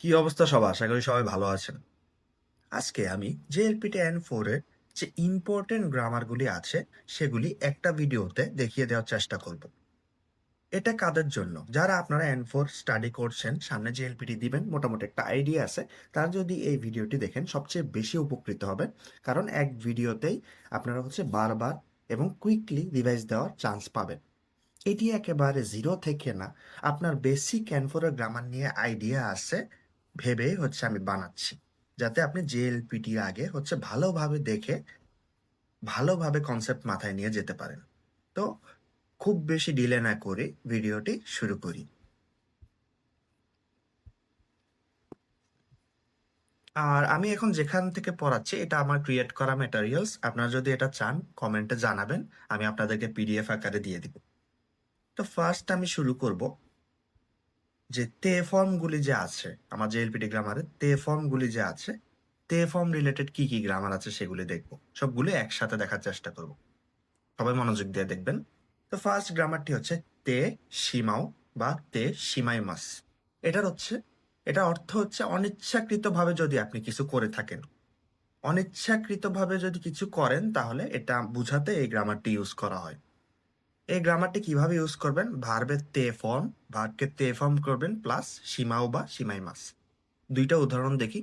কি অবস্থা সবার? আশা করি সবাই ভালো আছেন। আজকে আমি জেএলপিটি N4 এর যে ইম্পর্টেন্ট গ্রামারগুলি আছে সেগুলি একটা ভিডিওতে দেখিয়ে দেওয়ার চেষ্টা করব। এটা কাদের জন্য? যারা আপনারা N4 স্টাডি করছেন, সামনে জেএলপিটি দিবেন, মোটামুটি একটা আইডিয়া আছে, তারা যদি এই ভিডিওটি দেখেন সবচেয়ে বেশি উপকৃত হবেন। কারণ এক ভিডিওতেই আপনারা বারবার এবং কুইকলি রিভাইজ দেওয়ার চান্স পাবেন। এটি একেবারে জিরো থেকে না, আপনার বেসিক N4 এর গ্রামার নিয়ে আইডিয়া আছে ভেবেই আমি বানাচ্ছি, যাতে আপনি জেএলপিটির আগে ভালোভাবে দেখে ভালোভাবে কনসেপ্ট মাথায় নিয়ে যেতে পারেন। তো খুব বেশি ডিলে না করে ভিডিওটি শুরু করি। আর আমি এখন যেখান থেকে পড়াচ্ছি এটা আমার ক্রিয়েট করা ম্যাটেরিয়ালস। আপনারা যদি এটা চান কমেন্টে জানাবেন, আমি আপনাদেরকে পিডিএফ আকারে দিয়ে দিব। তো ফার্স্ট আমি শুরু করব যে তে ফর্মগুলি যে আছে আমার জেএলপিটি গ্রামারে, তে ফর্মগুলি যে আছে, তে ফর্ম রিলেটেড কি কি গ্রামার আছে সেগুলি দেখব, সবগুলো একসাথে দেখার চেষ্টা করব। সবাই মনোযোগ দিয়ে দেখবেন। তো ফার্স্ট গ্রামারটি হচ্ছে তে সীমাও বা তে সীমাই মাস। এটার হচ্ছে এটা অর্থ হচ্ছে অনিচ্ছাকৃতভাবে যদি আপনি কিছু করে থাকেন, অনিচ্ছাকৃতভাবে যদি কিছু করেন তাহলে এটা বুঝাতে এই গ্রামারটি ইউজ করা হয়। এই গ্রামারটি কিভাবে ইউজ করবেন? ভার্বের তে ফর্ম, ভার্বকে তে ফর্ম করবেন প্লাস সীমাও বা সীমাই মাস। দুইটা উদাহরণ দেখি।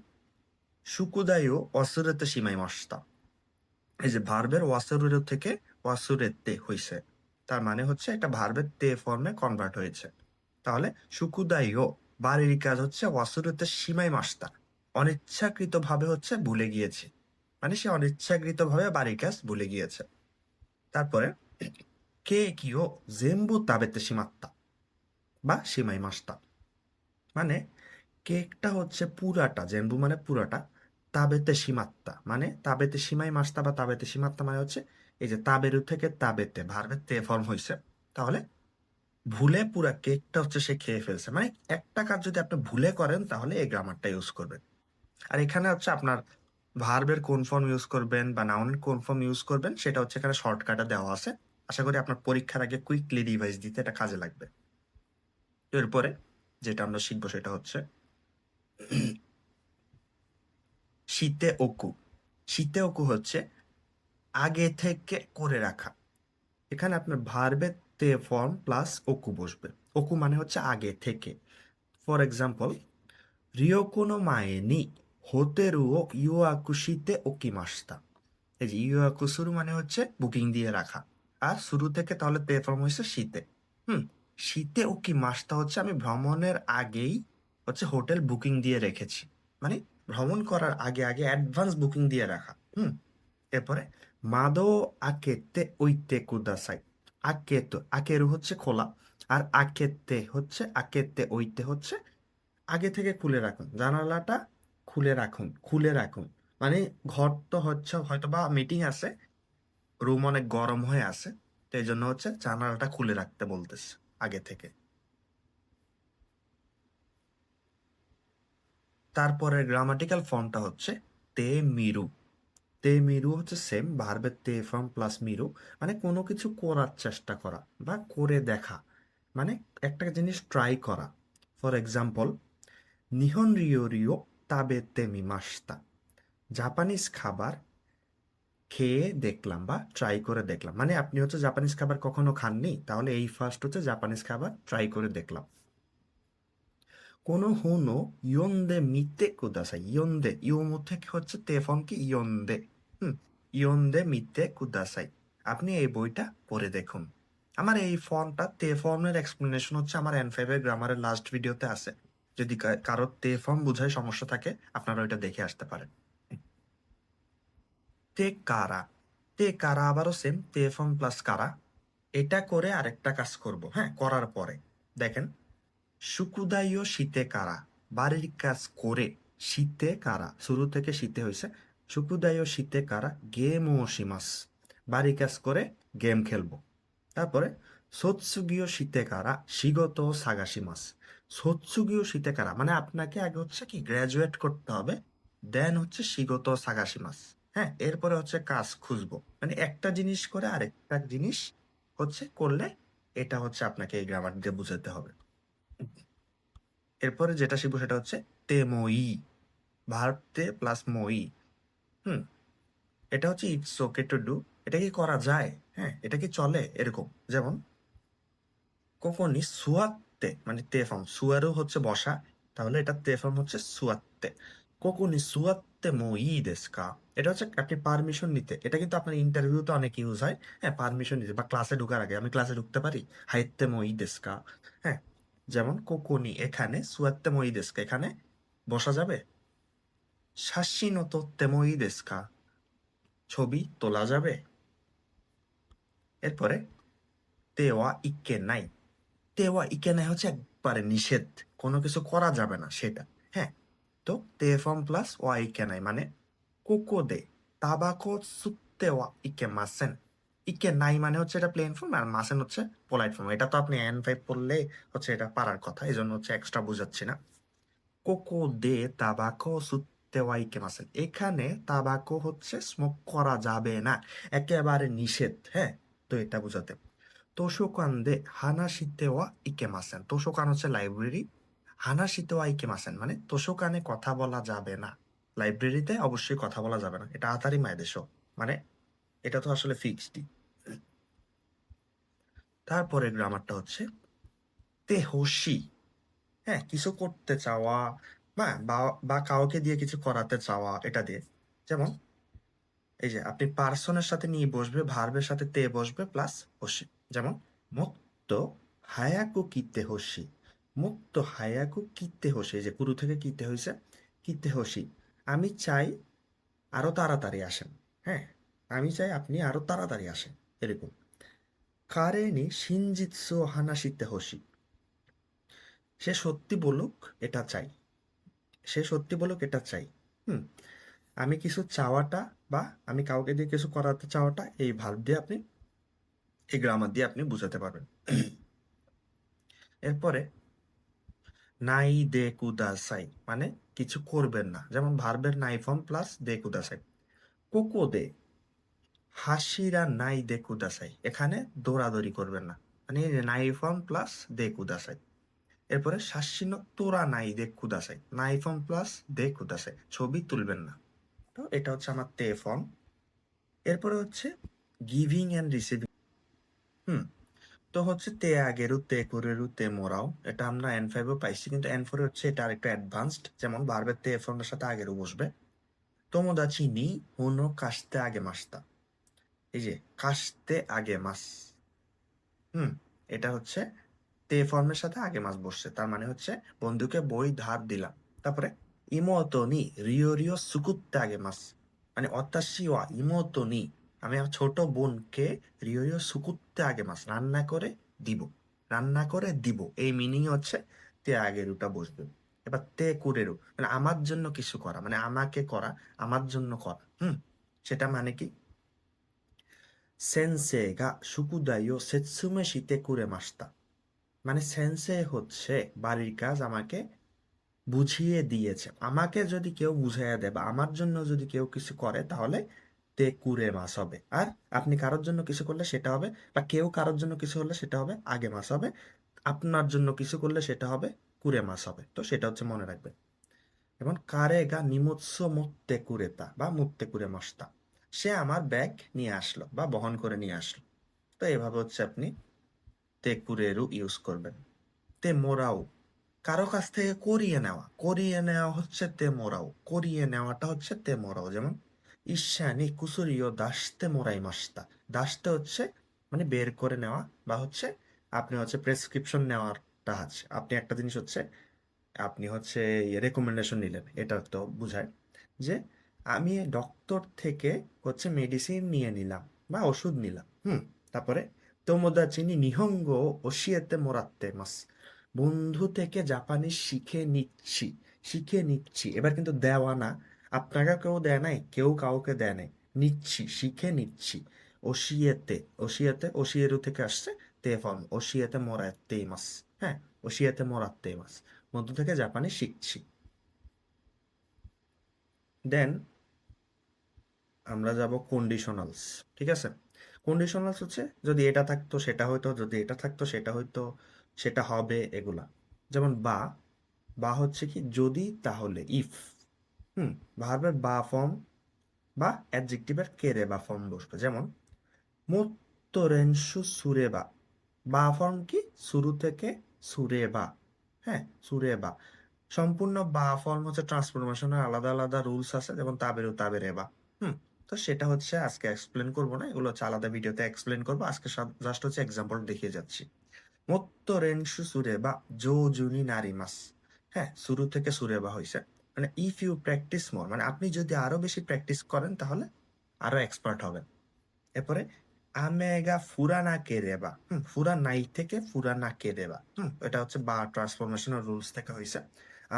সুকুদায়ও অসুরেতে সীমাই মাসতা। এই যে ভার্বের ওয়াসুরের থেকে ওয়াসুরেতে হইছে, তার মানে হচ্ছে এটা ভার্বের তে ফর্মে কনভার্ট হয়েছে। তাহলে সুকুদাইও বাড়ির কাজ হচ্ছে ওয়াসুরেতে সীমাই মাসতা, অনিচ্ছাকৃত ভাবে ভুলে গিয়েছে, মানে সে অনিচ্ছাকৃত ভাবে বাড়ির কাজ ভুলে গিয়েছে। তারপরে কে কিও জেম্বু তাবেতে সীমাত্তা বা সীমাই মাসতা, মানে কেকটা হচ্ছে পুরাটা, জেম্বু মানে পুরাটা, তাবেতে সীমাত্তা মানে তাবেতে সীমাই মাসতা বা তাবেতে সীমাত্তা মানে হচ্ছে এই যে তাবেরু থেকে তাবেতে ভার্বের তে ফর্ম হয়েছে। তাহলে ভুলে পুরা কেকটা সে খেয়ে ফেলছে, মানে একটা কাজ যদি আপনি ভুলে করেন তাহলে এই গ্রামারটা ইউজ করবেন। আর এখানে আপনার ভার্বের কোন ফর্ম ইউজ করবেন বা নাউনের কোন ফর্ম ইউজ করবেন সেটা এখানে শর্টকাটে দেওয়া আছে। আশা করি আপনার পরীক্ষার আগে কুইকলি রিভাইজ দিতে এটা কাজে লাগবে। এরপরে যেটা আমরা শিখবো সেটা হচ্ছে শীতে ওকু। শীতে ওকু হচ্ছে আগে থেকে করে রাখা। এখানে আপনার ভার্বের তে ফর্ম প্লাস ওকু বসবে। ওকু মানে হচ্ছে আগে থেকে। ফর এক্সাম্পল, রিওকো নো মায়ে নি হোতেরু ও ইয়োয়াকু শীতে ওকিমাস্তা। এই যে ইয়োয়াকু শুরু মানে হচ্ছে বুকিং দিয়ে রাখা, আর শুরু থেকে তাহলে তে ফর্ম হচ্ছে শীতে। শীতে ওকিমাস্তা হচ্ছে আমি ভ্রমণের আগেই হোটেল বুকিং দিয়ে রেখেছি, মানে ভ্রমণ করার আগে আগে অ্যাডভান্স বুকিং দিয়ে রাখা। এরপরে মাদো আকেতে ওইতে কুদাসাই। আকেতো আকেরু হচ্ছে খোলা, আর আকেতে আকেতে ওইতে হচ্ছে আগে থেকে খুলে রাখুন, জানালাটা খুলে রাখুন, খুলে রাখুন, মানে ঘর তো হয়তো বা মিটিং আছে, রুম অনেক গরম হয়ে আছে, তো এই জন্য জানালাটা খুলে রাখতে বলতেছে আগে থেকে। তারপরে গ্রামাটিক্যাল ফর্মটা হচ্ছে তে মিরু। তে মিরু হচ্ছে সেম ভার্বের তে ফর্ম প্লাস মিরু, মানে কোনো কিছু করার চেষ্টা করা বা করে দেখা, মানে একটা জিনিস ট্রাই করা। ফর এক্সাম্পল, নিহন রিও রিও তাবেতে মিমাস্তা। জাপানিজ খাবার খেয়ে দেখলাম বা ট্রাই করে দেখলাম, মানে আপনি জাপানিজ খাবার কখনো খাননি, তাহলে এই ফার্স্ট জাপানিজ খাবার ট্রাই করে দেখলাম। কোনো হুনো ইয়ন্দে মিতে কুদাসাই। ইয়ন্দে ইয়োমো থেকে তে ফর্ম কি ইয়ন্দে। হুম, ইয়ন্দে মিতে কুদাসাই, আপনি এই বইটা পড়ে দেখুন। আমার এই ফর্মটা তে ফর্মের এক্সপ্লেনেশন আমার N5 এর গ্রামারের লাস্ট ভিডিওতে আছে। যদি কারো তে ফর্ম বুঝায় সমস্যা থাকে আপনারা ওইটা দেখে আসতে পারেন। তে কারা। তে কারা আবারও সেম তে ফর্ম প্লাস কারা। এটা করে আরেকটা কাজ করব, হ্যাঁ, করার পরে দেখেন, সুকুদাইও শীতে কারা, বাড়ির কাজ করে শীতে কারা, শুরু থেকে শীতে হয়েছে। সুকুদাইও শীতে কারা গেম ও শিমাস, বাড়ির কাজ করে গেম খেলবো। তারপরে সোৎসুগীয় শীতে কারা শিগত সাগাশিমাস। সোৎসুগীয় শীতে কারা মানে আপনাকে আগে কি গ্রাজুয়েট করতে হবে, দেন শিগত সাগাশিমাস। হ্যাঁ, এরপরে কাজ খুঁজবো, মানে একটা জিনিস করে আরেকটা জিনিস করলে এটা আপনাকে এই গ্রামার দিয়ে বুঝাতে হবে। এরপরে যেটা শিখবো সেটা হচ্ছে তেমোই, ভার্ব তে প্লাস মই। হুম এটা হচ্ছে ইটস ওকে টু ডু, এটা কি করা যায়, হ্যাঁ এটা কি চলে, এরকম। যেমন কোকোনি সুয়াত্তে, মানে তে ফর্ম, সুয়ারও হচ্ছে বসা, তাহলে এটা তে ফর্ম হচ্ছে সুয়াত্তে। কোকোনি সুয়াত্তে মই দেস্কা, এটা হচ্ছে আপনি পারমিশন নিতে, এটা কিন্তু আপনার ইন্টারভিউতে অনেক ইউজ হয়। হ্যাঁ পারমিশন নিতে বা ক্লাসে ঢোকার আগে, আমি ক্লাসে ঢুকতে পারি, হাইতে মই দেস্কা। হ্যাঁ যেমন কোকোনি এখানে, সুয়াত্তে মই দেস্কা এখানে বসা যাবে। শাসিনো তোত্তে মই দেস্কা, ছবি তোলা যাবে। এরপরে তেওয়া ইকে নাই, তেওয়া ইকে নাই হচ্ছে একবারে নিষেধ, কোনো কিছু করা যাবে না সেটা। হ্যাঁ তো তে ফর্ম প্লাস ওয়া ইকে নাই মানে কোকো দে তাবাকো সুত্তে ওয়া ইকে মাসেন। ইকে নাই মানে হচ্ছে এটা প্লেন ফর্ম, আর মাসেন হচ্ছে পোলাইট ফর্ম। এটা তো আপনি N5 পড়লে হচ্ছে এটা পারার কথা, এই জন্য হচ্ছে এক্সট্রা বুঝাচ্ছি না। কোকো দে তাবাকো সুত্তে ওয়া ইকে মাসেন, এখানে তাবাকো হচ্ছে স্মোক করা যাবে না, একেবারে নিষেধ। হ্যাঁ তো এটা বুঝাতে। তোষোকান দে হানাশিতে ওয়া ইকেমাসেন, তোষোকান হচ্ছে লাইব্রেরি, হানাশিতে ওয়া ইকেমাসেন মানে তোষোকানে কথা বলা যাবে না, লাইব্রেরিতে অবশ্যই কথা বলা যাবে না, এটা আতারি মাইদেশ, মানে এটা তো আসলে ফিক্সডই। তারপরে গ্রামারটা হচ্ছে তে হোসি, হ্যাঁ কিছু করতে চাওয়া, বা বা কাউকে দিয়ে কিছু করাতে চাওয়া, এটা দিয়ে। যেমন এই যে আপনি পার্সনের সাথে নিয়ে বসবে, ভার্বের সাথে তে বসবে প্লাস হোসি। যেমন মুক্ত হায়াকু কিতে হোসি, মুক্ত হায়াকু কিতে হোসি, এই যে কুরু থেকে কিতে হয়েছে, কিতে হোসি, আমি চাই আরো তাড়াতাড়ি আসেন। হ্যাঁ আমি চাই আপনি আরো তাড়াতাড়ি আসেন, এরকম। কারে নি শিনজিৎসু হানাশিতে হোসি, সে সত্যি বলুক এটা চাই, সে সত্যি বলুক এটা চাই। হুম আমি কিছু চাওয়াটা বা আমি কাউকে দিয়ে কিছু করাতে চাওয়াটা, এই ভার্ব দিয়ে আপনি, এই গ্রামার দিয়ে আপনি বুঝাতে পারবেন। এরপরে নাই দে কুদাসাই মানে কিছু করবেন না, যেমন ভার্বের নাই ফর্ম প্লাস দে কুদাসাই। কোকো দে হাসিরা নাই দে কুদাসাই, এখানে দৌড়াদৌড়ি করবেন না, মানে নাই ফর্ম প্লাস দে কুদাসাই। এরপরে শাসিনো তোরা নাই দে কুদাসাই, নাই ফর্ম প্লাস দে কুদাসাই, ছবি তুলবেন না। তো এটা হচ্ছে আমার তে ফর্ম। এরপরে হচ্ছে গিভিং অ্যান্ড রিসিভিং। হুম তো হচ্ছে তে আগেরু তে কুরেরু তে মোরাও, এটা আমরা N5-এও পাইছি, কিন্তু N4 হচ্ছে এটা আরেকটু অ্যাডভান্সড। যেমন ভার্বের তে ফর্মের সাথে আগেরু বসবে। তোমোদাচি নি হুনো কাশতে আগে মাসতা, এই যে কাশতে আগে মাস। হুম এটা হচ্ছে তে ফর্মের সাথে আগে মাস বসছে, তার মানে হচ্ছে বন্ধুকে বই ধার দিলাম। তারপরে ইমোতো নি রিও রিও সুকুত্তে আগে মাস, মানে অত্যাশি ওয়া ইমোতো নি, আমি আমার ছোট বোনকে রিও রিও সুকুত্তে আগে মাস, রান্না করে দিব, রান্না করে দিব, এই মিনিং হচ্ছে তে আগেরুটা বসবে। এবার তে কুরেরু মানে আমার জন্য কিছু করা, মানে আমাকে করা, আমার জন্য করা। সেটা মানে কি, সেন্সে গা সুকুদাই ও সেতসুমে শিতে কুরে মাস্তা, মানে সেন্সে হচ্ছে বাড়ির কাজ আমাকে বুঝিয়ে দিয়েছে, আমাকে যদি কেউ বুঝাইয়া দেয় বা আমার জন্য যদি কেউ কিছু করে তাহলে তে কুরে মাস হবে। আর আপনি কারোর জন্য কিছু করলে সেটা হবে, বা কেউ কারোর জন্য কিছু হলে সেটা হবে আগে মাস হবে, আপনার জন্য কিছু করলে সেটা হবে কুরে মাস হবে। তো সেটা হচ্ছে মনে রাখবেন। এবং কারে গা নিমৎস মুত্তে কুরেতা বা মুত্তে কুরে মাসতা, সে আমার ব্যাগ নিয়ে আসলো বা বহন করে নিয়ে আসলো। তো এভাবে হচ্ছে আপনি তে কুরেরু ইউজ করবেন। তে মোরাও কারো কাছ থেকে করিয়ে নেওয়া, করিয়ে নেওয়া হচ্ছে তে মোরাও, করিয়ে নেওয়াটা হচ্ছে তে মোরাও। যেমন ঈশানি কুসুরিও দাসতে মোরাই মাস্তা, দাসতে হচ্ছে মানে বের করে নেওয়া, বা হচ্ছে আপনি হচ্ছে প্রেসক্রিপশন নেওয়ারটা আছে, আপনি একটা জিনিস হচ্ছে আপনি হচ্ছে রেকমেন্ডেশন নিলেন, এটা তো বুঝায় যে আমি ডক্টর থেকে হচ্ছে মেডিসিন নিয়ে নিলাম বা ওষুধ নিলাম। তারপরে তোমোদাচিনি নিহঙ্গো ওশিয়েতে মোরাত্তে মাস, বন্ধু থেকে জাপানি শিখে নিচ্ছি, শিখে নিচ্ছি। এবার কিন্তু দেওয়া না, আপনাকে কেউ দেয় নাই, কেউ কাউকে দেয় নাই, নিচ্ছি, শিখে নিচ্ছি। ওশিয়েতে, ওশিয়েতে ওশিয়েরু থেকে আসছে তে ফর্ম, ওশিয়েতে মোরাত্তে মাস। হ্যাঁ ওশিয়েতে মোরাত্তে মাস, বন্ধু থেকে জাপানি শিখছি। দেন আমরা যাব কন্ডিশনালস। ঠিক আছে, কন্ডিশনালস হচ্ছে যদি এটা থাকতো সেটা হয়তো, যদি এটা থাকতো সেটা হয়তো, সেটা হবে, এগুলা। যেমন বা বা হচ্ছে কি যদি তাহলে ইফ। ভার্বের বা ফর্ম বা অ্যাডজেক্টিভের কেরে বা ফর্ম বসবে। যেমন মোত্তরেনসু সুরেবা, বা ফর্ম কি শুরু থেকে সুরেবা। হ্যাঁ, সুরেবা সম্পূর্ণ বা ফর্ম হচ্ছে ট্রান্সফরমেশনের আলাদা আলাদা রুলস আছে, যেমন তাবেরু তাবেরেবা। তো সেটা হচ্ছে আজকে এক্সপ্লেন করবো না, এগুলো হচ্ছে আলাদা ভিডিওতে এক্সপ্লেন করবো। আজকে জাস্ট হচ্ছে এক্সাম্পল দেখিয়ে যাচ্ছি। মোত্তরেনসু সুরেবা জো জুনি নারিমাস। হ্যাঁ, শুরু থেকে সুরেবা হয়েছে, মানে ইফ ইউ প্র্যাকটিস মোর, মানে আপনি যদি আরো বেশি প্র্যাকটিস করেন তাহলে আরো এক্সপার্ট হবেন। এরপরে আমেগা ফুরানা কেরেবা, ফুরা নাই থেকে ফুরানা কেরেবা। এটা হচ্ছে বা ট্রান্সফরমেশনাল রুলস থেকে হয়েছে।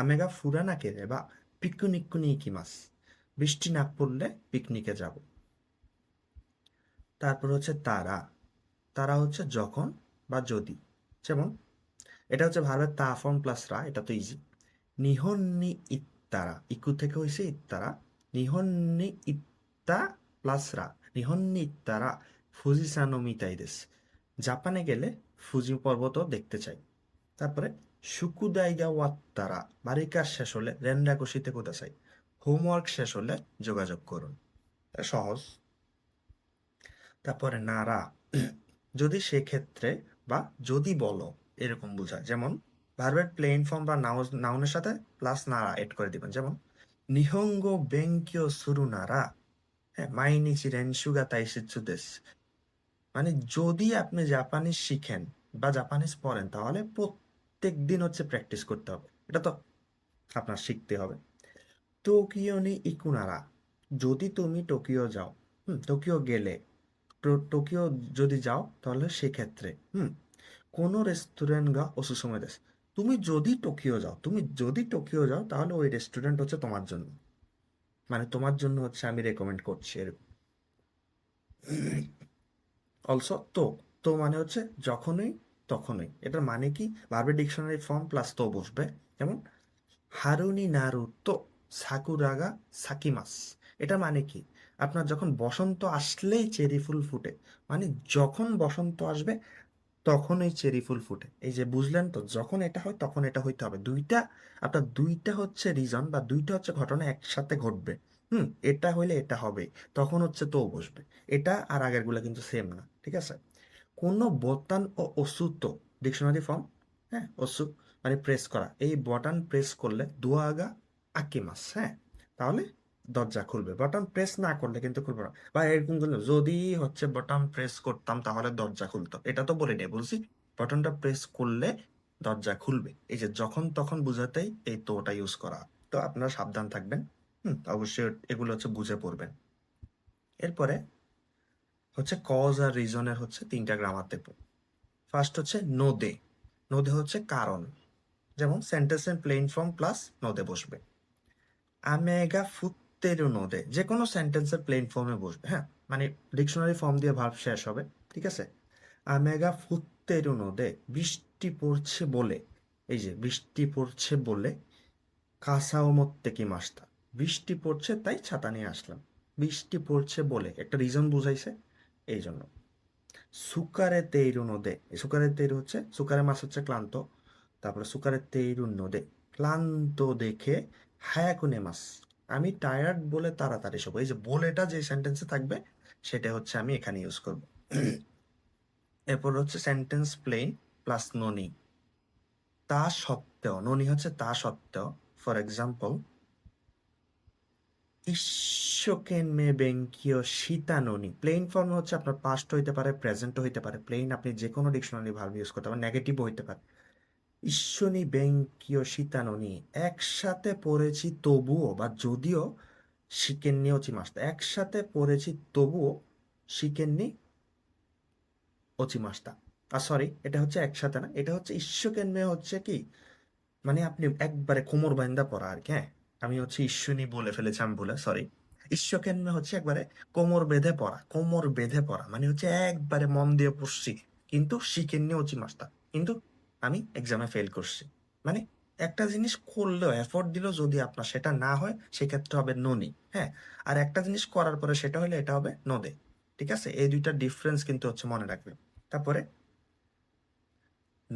আমেগা ফুরানা কেরেবা পিকুনিকুনি ইকিমাস, বৃষ্টি না পড়লে পিকনিকে যাব। তারপর হচ্ছে তারা, তারা হচ্ছে যখন বা যদি। যেমন এটা হচ্ছে ভার্বের তা ফর্ম প্লাস রা, এটা তো ইজি। নিহন্নি ইত্তারা, ইকু থেকে হয়েছে ইত্তারা। নিহন্নি ইত্তা প্লাস রা, নিহন্নি ইত্তারা ফুজিসানো মিতাই দেস, জাপানে গেলে ফুজি পর্বতও দেখতে চাই। তারপরে শুকুদাইগা ওয়াত্তারা, বাড়ির কাজ শেষ হলে রেন্ডাকুশিতে কোথা চাই, হোমওয়ার্ক শেষ হলে যোগাযোগ করুন। সহজ। তারপরে নারা, যদি সেক্ষেত্রে বা যদি বলো এরকম বোঝায়। যেমন ভার্বের প্লেন ফর্ম বা নাউনের সাথে প্লাস নারা এড করে দিবেন। যেমন নিহঙ্গো বেঙ্কিও সুরু নারা, হ্যাঁ মাইনিচি রেনসুগা তাইশিৎসু দেস, মানে যদি আপনি জাপানিজ শিখেন বা জাপানিজ পড়েন তাহলে প্রত্যেক দিন হচ্ছে প্র্যাকটিস করতে হবে, এটা তো আপনার শিখতে হবে। টোকিও নি ইকুনারা, যদি তুমি টোকিও যাও। টোকিও গেলে, টোকিও যদি যাও তাহলে সেক্ষেত্রে কোনো রেস্টুরেন্ট গা ওসুসুমে দেশ, তুমি যদি টোকিও যাও, তুমি যদি টোকিও যাও তাহলে ওই রেস্টুরেন্ট হচ্ছে তোমার জন্য, মানে তোমার জন্য হচ্ছে আমি রেকমেন্ড করছি এরকম। অলসো তো, তো মানে হচ্ছে যখনই তখনই, এটার মানে কি ভার্বের ডিকশনারি ফর্ম প্লাস তো বসবে। যেমন হারুনি নারুতো সাকুরাগা সাকিমাস, এটা মানে কি আপনার যখন বসন্ত আসলেই চেরি ফুল ফুটে, মানে যখন বসন্ত আসবে তখন ওই চেরি ফুল ফুটে। এই যে বুঝলেন তো, যখন এটা হয় তখন এটা হইতে হবে। দুইটা, আপনার দুইটা হচ্ছে রিজন বা দুইটা হচ্ছে ঘটনা একসাথে ঘটবে। এটা হইলে এটা হবে, তখন হচ্ছে তো বসবে। এটা আর আগের গুলা কিন্তু সেম না, ঠিক আছে। কোনো বোতাম ও ওসুতো, ডিকশনারি ফর্ম। হ্যাঁ, ওসু মানে প্রেস করা, এই বটন প্রেস করলে দুয়াগা আকিমাস, হ্যাঁ তাহলে দরজা খুলবে। বটন প্রেস না করলে কিন্তু খুলবে না। বা এরকম করলে যদি হচ্ছে বটন প্রেস করতাম তাহলে দরজা খুলতো, এটা তো বলি নাই, বলছি বটনটা প্রেস করলে দরজা খুলবে। এই যে যখন তখন বুঝাতেই এই তোটা ইউজ করা। তো আপনারা সাবধান থাকবেন। অবশ্যই এগুলো হচ্ছে বুঝে পড়বেন। এরপরে হচ্ছে কজ আর রিজনের হচ্ছে তিনটা গ্রামার দেখব। ফার্স্ট হচ্ছে নোদে, নোদে হচ্ছে কারণ। যেমন সেন্টেন্সের প্লেন ফর্ম প্লাস নোদে বসবে। আমেগা ফুত্তেরু নোদে, যে কোনো সেন্টেন্সের প্লেন ফর্মে বসবে। হ্যাঁ, মানে ডিকশনারি ফর্ম দিয়ে ভার্ব শেষ হবে, ঠিক আছে। আমেগা ফুত্তেরু নোদে, বৃষ্টি পড়ছে বলে, এই যে বৃষ্টি পড়ছে বলে কাসাও মত্তে কি মাস্তা, বৃষ্টি পড়ছে তাই ছাতা নিয়ে আসলাম। বৃষ্টি পড়ছে বলে একটা রিজন বুঝাইছে, এই জন্য। সুকারে তেইরু নোদে, এই সুকারে তেইরু হচ্ছে, সুকারে মাস হচ্ছে ক্লান্ত, তারপরে সুকারে তেইরু নোদে ক্লান্ত দেখে হায়াকুনে মাস, আমি টায়ার্ড বলে তাড়াতাড়ি শোবো। এই যে বলেটা যে সেন্টেন্সে থাকবে সেটা হচ্ছে আমি এখানে ইউজ করব। এরপর হচ্ছে সেন্টেন্স প্লেন প্লাস ননি, তা সত্ত্বেও, ননি হচ্ছে তা সত্ত্বেও। ফর এক্সাম্পল ইশ্বকেনমে বেঙ্কিও শীতাননি, প্লেন ফর্ম হচ্ছে আপনার পাস্ট হইতে পারে, প্রেজেন্টও হইতে পারে। প্লেন আপনি যে কোনো ডিকশনারি ভার্ব ইউজ করতে পারেন, নেগেটিভও হইতে পারে। ঈশ্বনী বেঙ্কিও শীতাননি, একসাথে পড়েছি তবুও বা যদিও শিখেননি অচিমাস্তা, একসাথে পড়েছি তবুও শিখেননি অচিমাস্তা। আর সরি, এটা হচ্ছে একসাথে না, এটা হচ্ছে ঈশ্বকেনমে হচ্ছে কি, মানে আপনি একবারে কোমর বাইন্দা পড়া আর কি। হ্যাঁ, আমি হচ্ছে ঈশ্বনী বলে ফেলেছি, আমি বলে সরি। ঈশ্বকেন্মে হচ্ছে একবারে কোমর বেঁধে পড়া, কোমর বেঁধে পড়া মানে হচ্ছে একবারে মন দিয়ে পড়ছি, কিন্তু শিখেননি হচ্ছে মাস্টার, কিন্তু আমি এক্সামে ফেল করছি। মানে একটা জিনিস করলেও এফোর্ট দিলেও যদি আপনার সেটা না হয় সেক্ষেত্রে হবে ননি। হ্যাঁ, আর একটা জিনিস করার পরে সেটা হলে এটা হবে নদে। ঠিক আছে, এই দুইটা ডিফারেন্স কিন্তু হচ্ছে মনে রাখবেন। তারপরে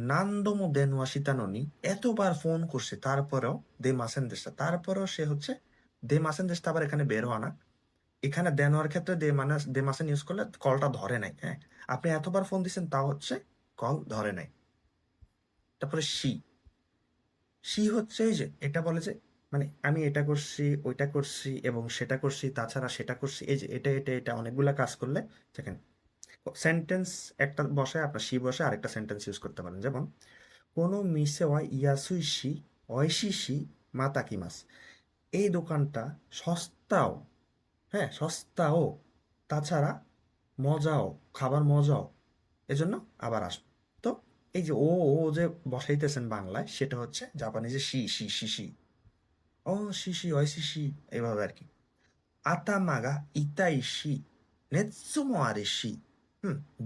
নান্দমো দেনওয়াশিতাননি এতবার ফোন করছে তারপরেও দে মাসেন দেশটা, তারপরেও সে হচ্ছে দে মাসেন দেশটা আবার এখানে বের হওয়া না। এখানে দেনোয়ার ক্ষেত্রে দে মাসেন ইউজ করলে কলটা ধরে নাই। হ্যাঁ, আপনি এতবার ফোন দিচ্ছেন তাও হচ্ছে কল ধরে নাই। তারপরে সি হচ্ছে এই যে এটা বলে যে মানে আমি এটা করছি ওইটা করছি এবং সেটা করছি তাছাড়া সেটা করছি, এই যে এটা অনেকগুলা কাজ করলে দেখেন সেন্টেন্স একটা বসায় আপনার সি বসে আরেকটা সেন্টেন্স ইউজ করতে পারেন। যেমন কোনো মিসে ওয়া ইয়াসুইশি অয়শিসি মাতাকিমাস, এই দোকানটা সস্তাও, হ্যাঁ সস্তাও, তাছাড়া মজাও, খাবার মজাও, এজন্য আবার আসবো। তো এই যে ও যে বসাইতেছেন বাংলায় সেটা হচ্ছে জাপানিজে শি ও শি ওই শি, এইভাবে আর কি। আতামাগা ইতাইশি নেৎসুমো আরেশি,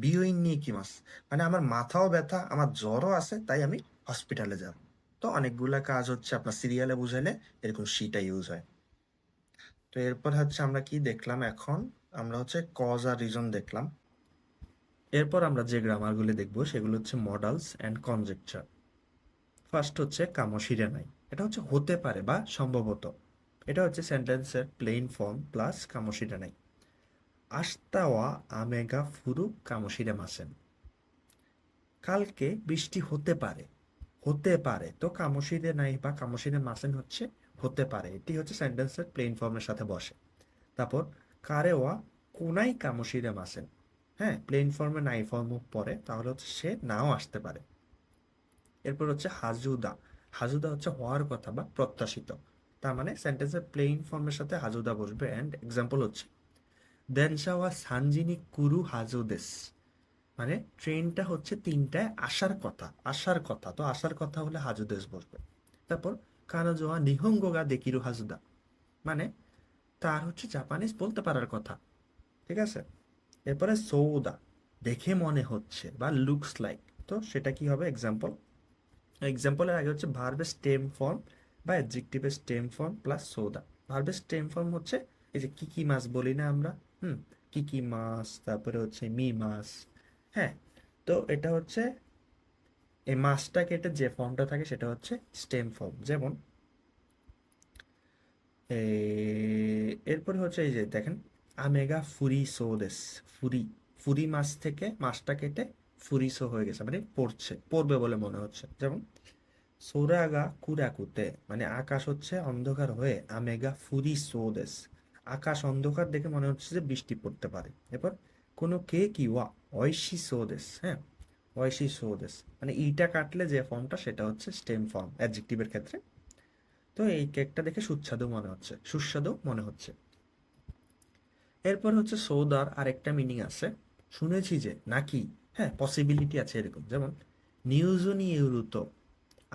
বিয়োইন নিয়ে কি মাস, মানে আমার মাথাও ব্যথা, আমার জ্বরও আছে, তাই আমি হসপিটালে যাব। তো অনেকগুলা কাজ হচ্ছে আপনার সিরিয়ালে বুঝাইলে এরকম শিটা ইউজ হয়। তো এরপর হচ্ছে আমরা কি দেখলাম এখন, আমরা হচ্ছে কজ আর রিজন দেখলাম। এরপর আমরা যে গ্রামারগুলি দেখব সেগুলো হচ্ছে মডালস অ্যান্ড কনজেকচার। ফার্স্ট হচ্ছে কামোশিরে নাই, এটা হচ্ছে হতে পারে বা সম্ভবত, এটা হচ্ছে সেন্টেন্সের প্লেন ফর্ম প্লাস কামোশিরে নাই। আস্তাওয়া আমেগা ফুরু কামোশিরে মাসেন, কালকে বৃষ্টি হতে পারে, হতে পারে, তো কামোশিরে নাই বা কামোশিরে মাসেন হচ্ছে হতে পারে, এটি হচ্ছে সেন্টেন্সের প্লেন ফর্মের সাথে বসে। তারপর কারেওয়া কোনাই কামোশিরে মাসেন, হ্যাঁ প্লেন ফর্মে নাই ফর্ম পরে, তাহলে হচ্ছে সে নাও আসতে পারে। এরপর হচ্ছে হাজুদা, হাজুদা হচ্ছে হওয়ার কথা বা প্রত্যাশিত, তার মানে সেন্টেন্সের প্লেন ফর্মের সাথে হাজুদা বসবে। অ্যান্ড এক্সাম্পল হচ্ছে দেনশা ওয়া সানজিনি কুরু হাজুদেস, মানে ট্রেনটা হচ্ছে 3টায় আসার কথা, আসার কথা, তো আসার কথা হলে হাজুদেস বসবে। তারপর কানোজোয়া নিহঙ্গোগা দেকিরু হাজুদা, মানে তার হচ্ছে জাপানিজ বলতে পারার কথা, ঠিক আছে। এরপরে সৌদা, দেখে মনে হচ্ছে বা লুকস লাইক, তো সেটা কি হবে এক্সাম্পল, এক্সাম্পলের আগে হচ্ছে ভার্বের স্টেম ফর্ম বা অ্যাডজেক্টিভের স্টেম ফর্ম প্লাস সৌদা। ভার্বের স্টেম ফর্ম হচ্ছে এই যে কি মাছ বলি না আমরা, কি মাছ, তারপরে হচ্ছে মি মাছ, হ্যাঁ। তো এটা হচ্ছে এই মাছটা কেটে যে ফর্মটা থাকে সেটা হচ্ছে স্টেম ফর্ম। যেমন এরপরে হচ্ছে এই যে দেখেন আমেগা ফুরি সোদেস, ফুরি, ফুরি মাছ থেকে মাছটা কেটে ফুরিসো হয়ে গেছে, মানে পড়ছে, পড়বে বলে মনে হচ্ছে। যেমন সোরাগা কুরাকুতে, মানে আকাশ হচ্ছে অন্ধকার হয়ে আমেগা ফুরি সোদেস, আকাশ অন্ধকার দেখে মনে হচ্ছে যে বৃষ্টি পড়তে পারে। এরপর কোনো কে কি ওয়া ঐশী সোদেস, হ্যাঁ ঐশী সোদেস, মানে ইটা কাটলে যে ফর্মটা সেটা হচ্ছে স্টেম ফর্ম অ্যাডজেক্টিভের ক্ষেত্রে। তো এই কেকটা দেখে সুস্বাদু মনে হচ্ছে, সুস্বাদু মনে হচ্ছে। এরপর হচ্ছে সৌদার আরেকটা মিনিং আছে, শুনেছি যে নাকি, হ্যাঁ পসিবিলিটি আছে এরকম। যেমন নিউজুনি ইউরুতো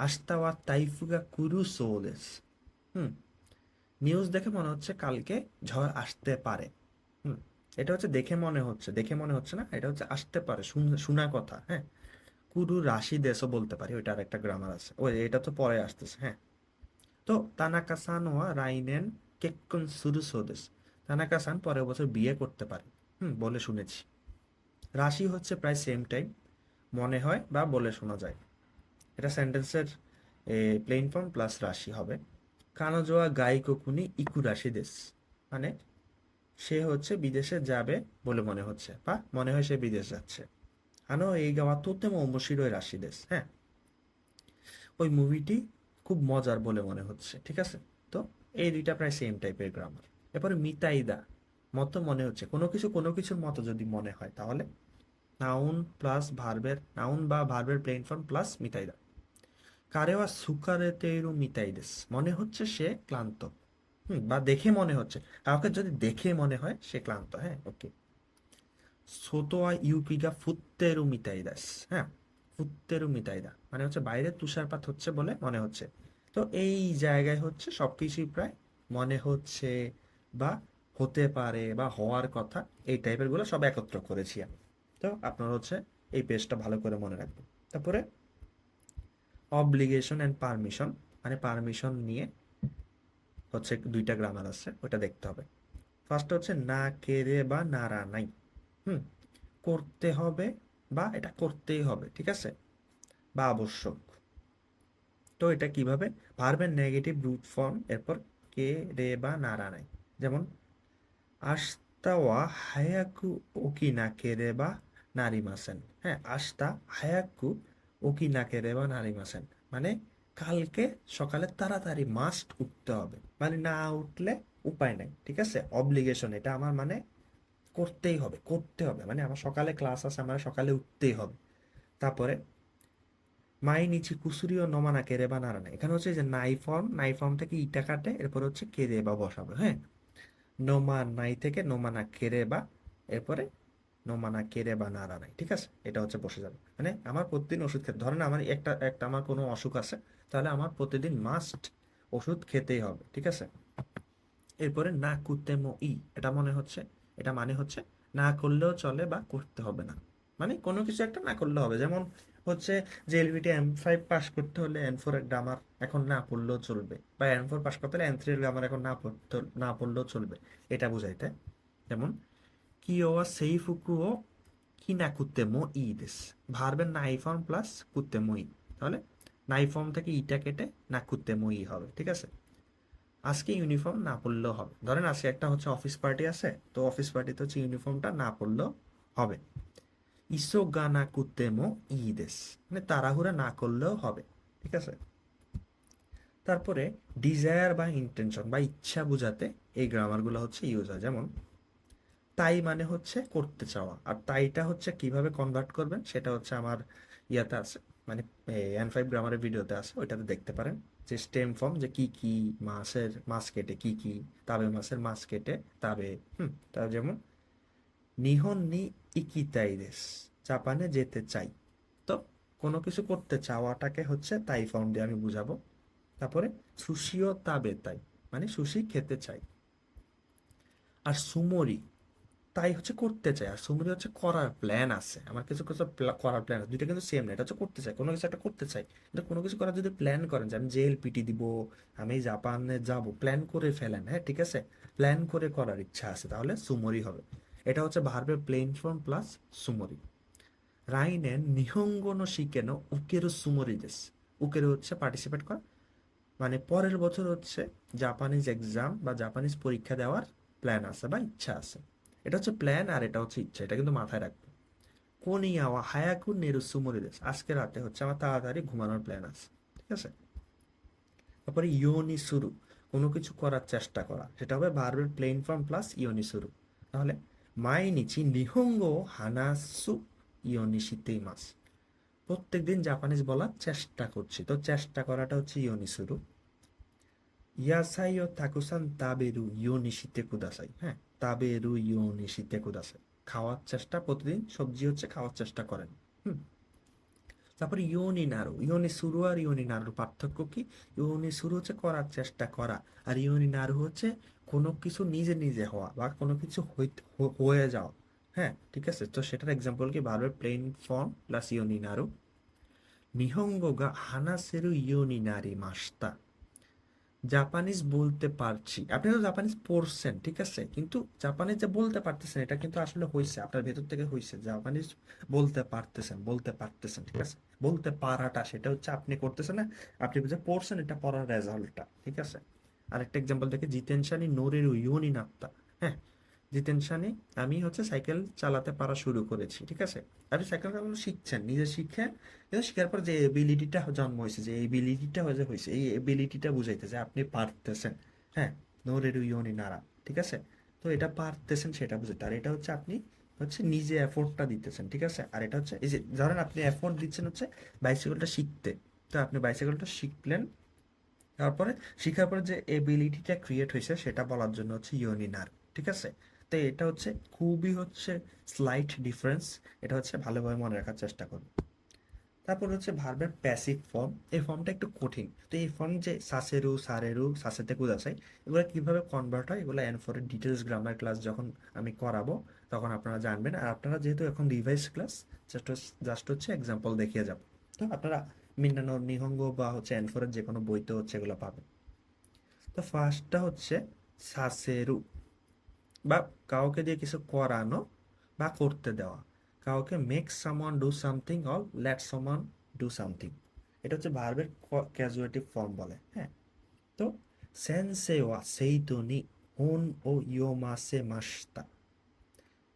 আস্তাওয়া তাইফুগা কুরু সোদেস, হুম নিউজ দেখে মনে হচ্ছে কালকে ঝড় আসতে পারে। হুম এটা হচ্ছে দেখে মনে হচ্ছে, দেখে মনে হচ্ছে না, এটা হচ্ছে আসতে পারে, শোনা কথা, হ্যাঁ। কুরু রাশি দেশও বলতে পারি, ওইটা আর একটা গ্রামার আছে, ওই এটা তো পরে আসতেছে, হ্যাঁ। তো তানাকা সান ওয়া রাইনেন কেক্কন সুরু সোদেস, তানাকা সান পরের বছর বিয়ে করতে পারে, বলে শুনেছি। রাশি হচ্ছে প্রায় সেম টাইম, মনে হয় বা বলে শোনা যায়, এটা সেন্টেন্সের প্লেন ফর্ম প্লাস রাশি হবে। কানোজোয়া গাই কোকুনি ইকু রাশি দেশ, মানে সে হচ্ছে বিদেশে যাবে বলে মনে হচ্ছে বা মনে হয় সে বিদেশ যাচ্ছে। আনো এই গাওয়া তোতে ওমোশিরোই রাশি দেশ, হ্যাঁ ওই মুভিটি খুব মজার বলে মনে হচ্ছে, ঠিক আছে। তো এই দুইটা প্রায় সেম টাইপের গ্রামার। এরপরে মিতাইদা, মতো মনে হচ্ছে, কোনো কিছুর মতো যদি মনে হয় তাহলে নাউন প্লাস ভার্বের, নাউন বা ভার্বের প্লেন ফর্ম প্লাস মিতাইদা। কারেওয়া সুকারেতেরু মিতাইদেস, মনে হচ্ছে সে ক্লান্ত, বা দেখে মনে হচ্ছে, কাউকে যদি দেখে মনে হয় সে ক্লান্ত, হ্যাঁ ওকে। সোতোয়া ইউকিগা ফুত্তেরু মিতাইদাস, হ্যাঁ ফুত্তেরু মিতাইদা, মানে হচ্ছে বাইরে তুষারপাত হচ্ছে বলে মনে হচ্ছে। তো এই জায়গায় হচ্ছে সবকিছুই প্রায় মনে হচ্ছে বা হতে পারে বা হওয়ার কথা, এই টাইপের গুলো সব একত্র করেছি আমি। তো আপনারা হচ্ছে এই পেজটা ভালো করে মনে রাখবেন। তারপরে অব্লিগেশন অ্যান্ড পারমিশন, মানে পারমিশন নিয়ে হচ্ছে দুইটা গ্রামার আছে, ওটা দেখতে হবে। ফার্স্ট হচ্ছে না কেরে বা নারা নাই, হুম করতে হবে বা এটা করতেই হবে, ঠিক আছে। বা আবশ্যক। তো এটা কিভাবে, ভার্বের নেগেটিভ রুট ফর্ম, এরপর কে রে বা নারা নাই। যেমন আস্তা ওয়া হায়াকু ওকি না কেরে বা নারিমাসেন। হ্যাঁ, আস্তা হায়াকু ওকি না কেরে বা নারিমাসেন মানে কালকে সকালে তাড়াতাড়ি মাস্ট উঠতে হবে, মানে না উঠলে উপায় নাই, ঠিক আছে, অব্লিগেশন, এটা আমার মানে করতেই হবে, করতে হবে, মানে আমার সকালে ক্লাস আছে, আমার সকালে উঠতেই হবে। তারপরে মাই নিচি কুসুরি ও নমানা কেরে বা নাড়ানা, এখানে হচ্ছে যে নাই ফর্ম, নাই ফর্ম থেকে ইটা কাটে, এরপর হচ্ছে কেরে বা বসাবে। হ্যাঁ, নোমা নাই থেকে নোমানা কেরে বা, এরপরে নোমানা কেরে বা নাড়া নাই, ঠিক আছে, এটা হচ্ছে বসে যাবে। মানে আমার প্রতিদিন ওষুধ খেতে, ধরেন আমার একটা একটা আমার কোনো অসুখ আছে, তাহলে আমার প্রতিদিন মাস্ট ওষুধ খেতেই হবে, ঠিক আছে। এরপরে না কুতেমো ই, এটা মনে হচ্ছে, এটা মানে হচ্ছে না করলেও চলে বা করতে হবে না, মানে কোনো কিছু একটা না করলে হবে। যেমন হচ্ছে যে এলবিটি M5 পাস করতে হলে N4 এর গ্রামার এখন না পড়লেও চলবে, বা N4 পাস করতে হলে N3 এর গ্রামার এখন না পড়লেও চলবে, এটা বুঝাইতে। যেমন কিও সেই ফুকুও কি না কুতেমো ই দেশ, ভার্বের নাই ফর্ম প্লাস কুতেমো ই, তাহলে নাই ফর্ম থেকে ইটা কেটে না কুতেমো ই হবে, ঠিক আছে। আজকে ইউনিফর্ম না পরলেও হবে, ধরেন আজকে একটা হচ্ছে অফিস পার্টি আছে, তো অফিস পার্টিতে হচ্ছে ইউনিফর্মটা না পরলেও হবে। ইসো গানা কুতেমো ইদেস, মানে তাড়াহুড়া না করলেও হবে, ঠিক আছে। তারপরে ডিজায়ার বা ইন্টেনশন বা ইচ্ছা বোঝাতে এই গ্রামারগুলো হচ্ছে ইউজ হয়। যেমন তাই মানে হচ্ছে করতে চাওয়া, আর তাইটা হচ্ছে কিভাবে কনভার্ট করবেন সেটা হচ্ছে আমার ইয়াতে আছে, মানে N5 গ্রামারের ভিডিওতে আছে, ওইটাতে দেখতে পারেন। যে স্টেম ফর্ম, যে কি কি মাসের মাস কেটে কি কি, তাবে মাসের মাস কেটে তাবে, তা যেমন নিহন নি ইকিতাই দেশ, জাপানে যেতে চাই। তো কোনো কিছু করতে চাওয়াটাকে হচ্ছে তাই ফর্ম দিয়ে আমি বুঝাবো। তারপরে সুশিও তাবে তাই, মানে সুশি খেতে চাই। আর সুমরি, তাই হচ্ছে করতে চাই, আর সুমরি হচ্ছে করার প্ল্যান আছে, আমার কিছু কিছু করার প্ল্যান আছে, দুইটা কিন্তু সেম না, এটা হচ্ছে করতে চাই, কোনো কিছু একটা করতে চাই, কিন্তু কোনো কিছু করার যদি প্ল্যান করেন, যে আমি জেএলপিটি দিব, আমি জাপানে যাব, প্ল্যান করে ফেলেন, হ্যাঁ ঠিক আছে, প্ল্যান করে করার ইচ্ছা আছে, তাহলে সুমরি হবে। এটা হচ্ছে ভার্বের প্লেন ফর্ম প্লাস সুমরি। রাইনেন নিহঙ্গো নো শিকেনো উকেরো সুমরি দেস, উকেরো হচ্ছে পার্টিসিপেট করা, মানে পরের বছর হচ্ছে জাপানিজ এক্সাম বা জাপানিজ পরীক্ষা দেওয়ার প্ল্যান আছে বা ইচ্ছা আছে। এটা হচ্ছে প্ল্যান আর এটা হচ্ছে ইচ্ছা, এটা কিন্তু মাথায় রাখবে। কোনিয়াওয়া হায়াকু নেরু সুমরি দেশ, আজকে রাতে হচ্ছে আমার তাড়াতাড়ি ঘুমানোর প্ল্যান আছে, ঠিক আছে। তারপরে ইয়োনি শুরু, কোনো কিছু করার চেষ্টা করা, সেটা হবে ভার্বের প্লেন ফর্ম প্লাস ইয়োনি শুরু। তাহলে মাইনিচি নিহঙ্গো হানাসু ইয়োনি শিতেইমাস, প্রত্যেকদিন জাপানিজ বলার চেষ্টা করছি, তো চেষ্টা করাটা হচ্ছে ইয়োনি শুরু। ইয়াসাই ও তাকুসান তাবেরু ইও নিশিতে কুদাসাই, হ্যাঁ, তাবেরু ইও নিশিতে কুদাসাই, খাওয়ার চেষ্টা, প্রতিদিন সবজি হচ্ছে খাওয়ার চেষ্টা করেন। হুম। তারপরে ইওনি নাড়ু, ইওনি শুরু আর ইওনি নাড়ুর পার্থক্য কি? ইওনি শুরু হচ্ছে করার চেষ্টা করা, আর ইওনি নাড়ু হচ্ছে কোনো কিছু নিজে নিজে হওয়া বা কোনো কিছু হয়ে যাওয়া। হ্যাঁ ঠিক আছে, তো সেটার এক্সাম্পল কি, ভার্বের প্লেন ফর্ম প্লাস ইওনি নাড়ু। নিহঙ্গো গা হানাসেরু ইওনি নারি মাস্তা, জাপানিজ বলতে পারছি, আপনি তো জাপানিজ পড়ছেন ঠিক আছে, কিন্তু জাপানিজ যে বলতে পারতেছেন এটা কিন্তু আসলে হয়েছে, আপনার ভেতর থেকে হয়েছে, জাপানিজ বলতে পারতেছেন, বলতে পারতেছেন, ঠিক আছে। বলতে পারাটা সেটা হচ্ছে আপনি করতেছেন না, আপনি যে পড়ছেন এটা পড়ার রেজাল্টটা, ঠিক আছে। আরেকটা এক্সাম্পল দেখে, জিতেনশানি নোরের ইউনি নাত্তা, হ্যাঁ, জিতেনশানি, আমি হচ্ছে সাইকেল চালাতে পারা শুরু করেছি, ঠিক আছে। আপনি সাইকেল চালানো শিখছেন, নিজে শিখে, কিন্তু শেখার পর যে এবিলিটিটা জন্ম হয়েছে, যে এবিলিটিটা হয়েছে, এই এবিলিটিটা বুঝাইতেছে আপনি পারতেছেন। হ্যাঁ, নো রেডু ইউনি নাড়া, ঠিক আছে। তো এটা পারতেছেন সেটা বুঝাইতে, আর এটা হচ্ছে আপনি হচ্ছে নিজে এফোর্টটা দিতেছেন, ঠিক আছে। আর এটা হচ্ছে এই যে ধরেন আপনি এফোর্ট দিচ্ছেন হচ্ছে বাইসাইকেলটা শিখতে, তো আপনি বাইসাইকেলটা শিখলেন, তারপরে শিখার পরে যে এবিলিটিটা ক্রিয়েট হয়েছে সেটা বলার জন্য হচ্ছে ইউনিনার, ঠিক আছে। তো এটা হচ্ছে খুবই হচ্ছে স্লাইট ডিফারেন্স, এটা হচ্ছে ভালোভাবে মনে রাখার চেষ্টা করুন। তারপর হচ্ছে ভার্বের প্যাসিভ ফর্ম, এই ফর্মটা একটু কঠিন, তো এই ফর্ম যে সাসেরু সারেরু সাসেতে কুদাসাই, এগুলো কিভাবে কনভার্ট হয় এগুলো N4 এর ডিটেলস গ্রামার ক্লাস যখন আমি করাবো তখন আপনারা জানবেন, আর আপনারা যেহেতু এখন রিভাইজ ক্লাস, জাস্ট জাস্ট হচ্ছে এক্সাম্পল দেখিয়ে যাব, তো আপনারা মিন্নানো নিহঙ্গ বা হচ্ছে N4 এর যে কোনো বইতে হচ্ছে এগুলো পাবেন। তো ফার্স্টটা হচ্ছে সাসেরু, বা কাউকে দিয়ে কিছু করানো বা করতে দেওয়া, কাউকে make someone do something or let someone do something. এটা হচ্ছে ভার্বের ক্যাজুয়েটিভ ফর্ম বলে, হ্যাঁ। তো সেন্সে ওয়া সেইতো নি হোন ও ইয়োমাসে মাস্তা।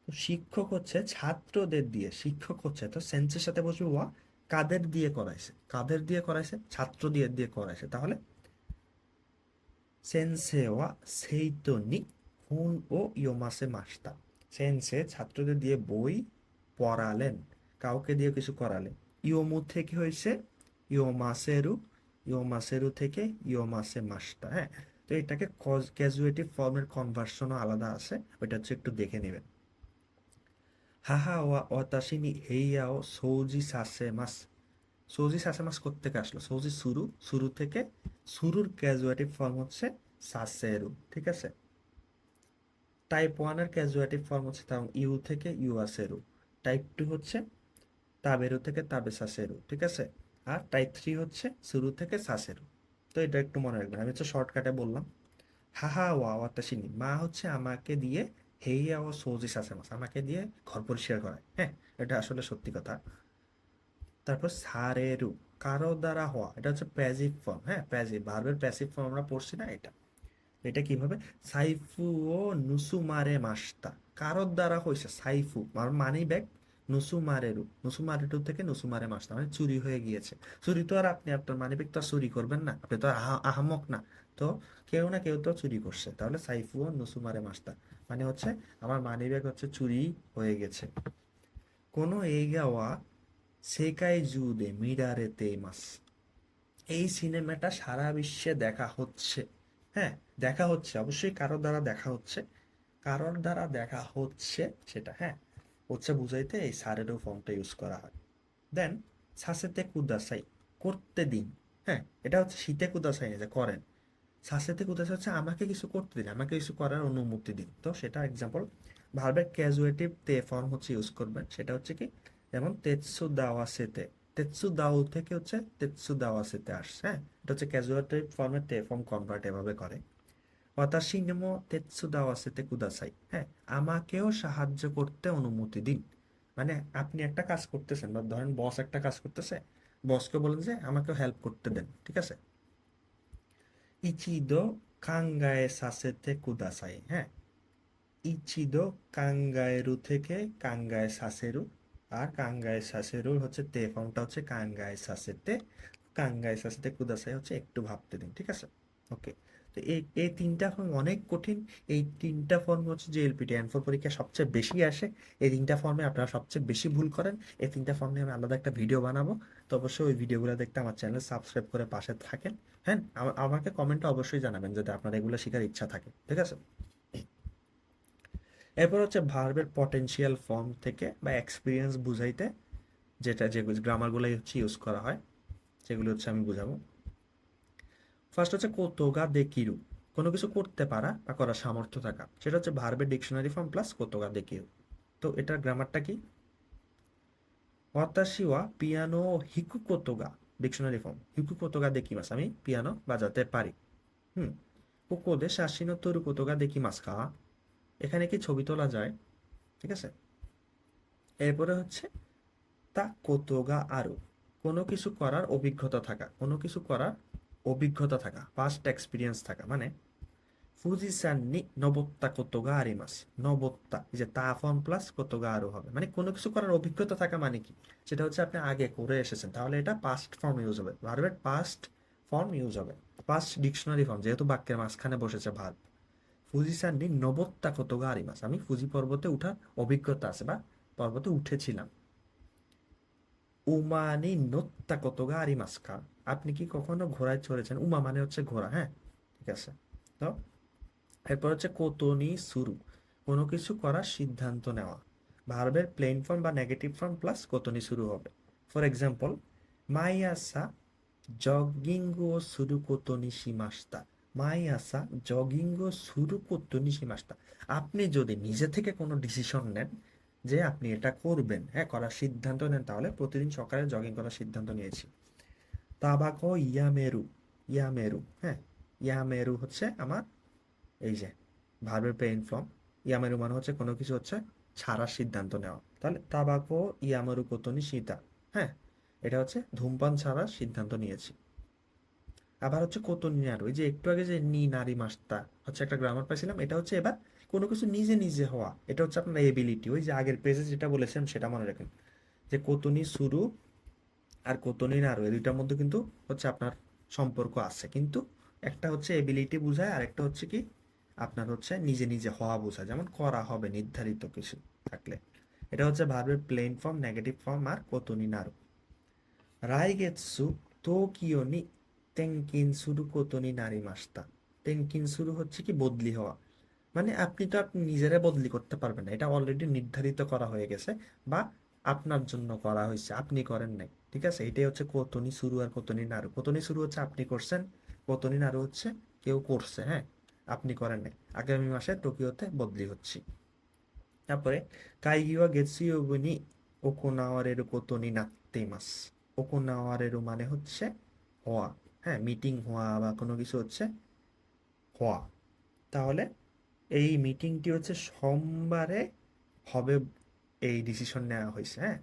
তো শিক্ষক হচ্ছে ছাত্রদের দিয়ে, শিক্ষক হচ্ছে, তো সেন্সের সাথে বসবে ওয়া, কাদের দিয়ে করাইছে, কাদের দিয়ে করাইছে, ছাত্র দিয়ে দিয়ে করাইছে। তাহলে সেন্সে ওয়া সেইতো নি হোন ও ইয়োমাসে মাস্তা। সেন্সে ছাত্রদের দিয়ে বই পড়ালেন, কাউকে দিয়ে কিছু করালেন। ইয়োমু থেকে হয়েছে ইয়োমাসেরু, ইয়োমাসেরু থেকে ইয়োমাসে মাস্তা, হ্যাঁ। তো এটাকে ক্যাজুয়েটিভ ফর্মের কনভার্সনও আলাদা আছে, ওইটা হচ্ছে একটু দেখে নেবেন। হাহা ওয়া ওয়াতাশি নি হেইয়া ও সৌজি সাসে মাস। সৌজি সাসে মাস কোত্থেকে আসলো? সৌজি সুরু, সুরু থেকে, সুরুর ক্যাজুয়েটিভ ফর্ম হচ্ছে সাসেরু, ঠিক আছে। টাইপ ওয়ানের ক্যাজুয়েটিভ ফর্ম হচ্ছে ইউ থেকে ইউয়াসেরু। টাইপ টু হচ্ছে তাবেরু থেকে তাবে সাসেরু, ঠিক আছে। আর টাইপ থ্রি হচ্ছে সুরু থেকে সাসেরু। তো এটা একটু মনে রাখবেন, আমি হচ্ছে শর্টকাটে বললাম। হাহা ওয়া ওয়াতাশিনি, মা হচ্ছে আমাকে দিয়ে, হেইয়া ও সৌজি সাসেমাস, আমাকে দিয়ে ঘর পরিষ্কার করায়, হ্যাঁ। এটা আসলে সত্যি কথা। তারপর সারেরু, কারো দ্বারা হওয়া, এটা হচ্ছে প্যাসিভ ফর্ম, হ্যাঁ। প্যাসিভ ভার্বের প্যাসিভ ফর্ম আমরা পড়ছি না, এটা। এটা কিভাবে? সাইফু ও নুসুমারে মাস্তা, কারোর দ্বারা হয়েছে, সাইফু মানি ব্যাগ, নুসুমারেরু, নুসুমারেরু থেকে নুসুমারে মাস্তা, মানে চুরি হয়ে গিয়েছে। চুরি তো আর আপনি আপনার মানি ব্যাগ তো আর চুরি করবেন না, আপনি তো আর আহামক না। তো কেউ না কেউ তো চুরি করছে, তাহলে সাইফু ও নুসুমারে মাস্তা মানে হচ্ছে আমার মানি ব্যাগ হচ্ছে চুরি হয়ে গেছে। কোনো এইগাওয়া সেকাই জুদে মিরারে তেইমাস, এই সিনেমাটা সারা বিশ্বে দেখা হচ্ছে, হ্যাঁ। দেখা হচ্ছে, অবশ্যই কারোর দ্বারা দেখা হচ্ছে, কারোর দ্বারা দেখা হচ্ছে সেটা, হ্যাঁ। হচ্ছে বুঝাইতে এই সারেরও ফর্মটা ইউজ করা হয়। দেন সাসেতে কুদাসাই, করতে দিন, হ্যাঁ। এটা হচ্ছে শীতে কুদাসাই যে করেন, সাসেতে কুদাসাই হচ্ছে আমাকে কিছু করতে দিন, আমাকে কিছু করার অনুমতি দিন। তো সেটা এক্সাম্পল, ভার্বের ক্যাজুয়েটিভ তে ফর্ম হচ্ছে ইউজ করবেন, সেটা হচ্ছে কি, যেমন তেৎসু দাওয়াসেতে, তেৎসু দাও থেকে হচ্ছে তেৎসু দাওয়াসেতে আসছে, হ্যাঁ। এটা হচ্ছে ক্যাজুয়েটিভ ফর্মের তে ফর্ম কনভার্ট এভাবে করে। ওয়াতাশি নেমো তেৎসু দাওয়াসেতে কুদাসাই, হ্যাঁ, আমাকেও সাহায্য করতে অনুমতি দিন। মানে আপনি একটা কাজ করতেছেন, বা ধরেন বস একটা কাজ করতেছে, বসকে বলেন যে আমাকেও হেল্প করতে দেন, ঠিক আছে। ইচিদো কাঙ্গায়ে সাসেতে কুদাসাই, হ্যাঁ। ইচিদো কাঙ্গায়েরু থেকে কাঙ্গায়ে সাসেরু, আর কাঙ্গায়ে সাসেরুর হচ্ছে তে ফর্মটা হচ্ছে কাঙ্গায়ে সাসেতে, কাঙ্গায়ে সাসেতে কুদাসাই হচ্ছে একটু ভাবতে দিন, ঠিক আছে। ওকে। তো এই এই তিনটা ফর্ম অনেক কঠিন। এই তিনটা ফর্ম হচ্ছে যে এলপিটি অ্যানফোর পরীক্ষা সবচেয়ে বেশি আসে। এই তিনটা ফর্মে আপনারা সবচেয়ে বেশি ভুল করেন। এই তিনটা ফর্ম নিয়ে আমি আলাদা একটা ভিডিও বানাবো। তো অবশ্যই ওই ভিডিওগুলো দেখতে আমার চ্যানেল সাবস্ক্রাইব করে পাশে থাকেন। হ্যাঁ, আমাকে কমেন্টে অবশ্যই জানাবেন যদি আপনার এগুলো শেখার ইচ্ছা থাকে, ঠিক আছে। এরপর হচ্ছে ভার্বের পটেনশিয়াল ফর্ম থেকে বা এক্সপিরিয়েন্স বুঝাইতে যেটা যে গ্রামারগুলোই হচ্ছে ইউজ করা হয়, সেগুলো হচ্ছে আমি বুঝাবো। ফার্স্ট হচ্ছে কোতোগা দেকিরু, কোনো কিছু করতে পারা বা করার সামর্থ্য থাকা, সেটা হচ্ছে ভার্বের ডিকশনারি ফর্ম প্লাস কোতোগা দেকিরু। তো এটার গ্রামারটা কি? ওয়াতাশি ওয়া পিয়ানো হিকু কোতোগা, ডিকশনারি ফর্ম হিকু কোতোগা দেকিমাস, আমি পিয়ানো বাজাতে পারি। হুম। কোকোদে শাসিনো তোরু কোতোগা দেকিমাস কা, এখানে কি ছবি তোলা যায়, ঠিক আছে। এরপরে হচ্ছে তা কোতোগা আরো, কোনো কিছু করার অভিজ্ঞতা থাকা, কোনো কিছু করার অভিজ্ঞতা থাকা, পাস্ট এক্সপিরিয়েন্স থাকা। মানে ফুজিসান নি নবোত্তা কোতোগা আরিমাস, নবোত্তা এই যে তা ফর্ম প্লাস কোতোগা আরো হবে, মানে কোনো কিছু করার অভিজ্ঞতা থাকা মানে কি, সেটা হচ্ছে আপনি আগে করে এসেছেন, তাহলে এটা পাস্ট ফর্ম ইউজ হবে, ভার্বের পাস্ট ফর্ম ইউজ হবে, পাস্ট ডিকশনারি ফর্ম, যেহেতু বাক্যের মাঝখানে বসেছে ভার্ব। ফুজিসান নি নবোত্তা কোতোগা আরিমাস, আমি ফুজি পর্বতে উঠার অভিজ্ঞতা আছে বা পর্বতে উঠেছিলাম। উমানি নোত্তা কোতোগা আরিমাস্কা, আপনি কি কখনো ঘোড়ায় চড়েছেন? উমা মানে হচ্ছে ঘোড়া, হ্যাঁ, ঠিক আছে। তো এরপর হচ্ছে কোতনি সুরু, কোনো কিছু করার সিদ্ধান্ত নেওয়া, ভার্বের প্লেন ফর্ম বা নেগেটিভ ফর্ম প্লাস কোতনি শুরু হবে। ফর এক্সাম্পল, মাই আসা জগিংগো সুরু কোতনি শিমাস্তা, মাই আসা জগিংগো সুরু কোতনি শিমাস্তা, আপনি যদি নিজে থেকে কোনো ডিসিশন নেন যে আপনি এটা করবেন, হ্যাঁ, করার সিদ্ধান্ত নেন, তাহলে প্রতিদিন সকালে জগিং করার সিদ্ধান্ত নিয়েছি। তাবাকো ইয়ামেরু, ইয়ামেরু, হ্যাঁ, ইয়ামেরু হচ্ছে আমার এই যে ভার্বের প্লেন ফর্ম, ইয়ামেরু মানে হচ্ছে কোনো কিছু হচ্ছে ছাড়ার সিদ্ধান্ত নেওয়া, তাহলে তাবাকো ইয়ামেরু কোতনি সীতা, হ্যাঁ। এটা হচ্ছে ধূমপান ছাড়ার সিদ্ধান্ত নিয়েছি। আবার হচ্ছে কোতোনি নাড়ু, ওই যে একটু আগে যে নি নারী মাস্তা হচ্ছে একটা গ্রামার পাইছিলাম, এটা হচ্ছে এবার কোনো কিছু নিজে নিজে হওয়া, এটা হচ্ছে আপনার এবিলিটি। ওই যে আগের পেজে যেটা বলেছেন সেটা মনে রাখেন, যে কোতোনি শুরু আর কোতোনি নাড়ু এই দুইটার মধ্যে কিন্তু হচ্ছে আপনার সম্পর্ক আছে, কিন্তু একটা হচ্ছে এবিলিটি বোঝায় আর একটা হচ্ছে কি আপনার হচ্ছে নিজে নিজে হওয়া বোঝায়, যেমন করা হবে নির্ধারিত কিছু থাকলে। এটা হচ্ছে ভার্বের প্লেন ফর্ম, নেগেটিভ ফর্ম আর কোতোনি নাড়ু। রাইগেৎসু টোকিও নি টেনকিনসুরু কোতো নি নারিমাস্তা। টেনকিনসুরু হচ্ছে কি বদলি হওয়া, মানে আপনি তো আপনি নিজেরা বদলি করতে পারবেন না, এটা অলরেডি নির্ধারিত করা হয়ে গেছে বা আপনার জন্য করা হয়েছে, আপনি করেন নাই, ঠিক আছে? এটাই হচ্ছে কোতনি শুরু আর কোতনি নাড়ু। কোতনি শুরু হচ্ছে আপনি করছেন, কোতনি নাড়ু হচ্ছে কেউ করছে, হ্যাঁ, আপনি করেন নাই। আগামী মাসে টোকিওতে বদলি হচ্ছি। তারপরে কাইগিওয়া গেতসুয়োবু নি ওকোনাওয়ারেরু কোতো নি নাত্তেইমাস। ওকোনাওয়ারেরু মানে হচ্ছে হওয়া, হ্যাঁ, মিটিং হওয়া বা কোনো কিছু হচ্ছে হওয়া। তাহলে এই মিটিংটি হচ্ছে সোমবারে হবে, এই ডিসিশন নেওয়া হয়েছে, হ্যাঁ,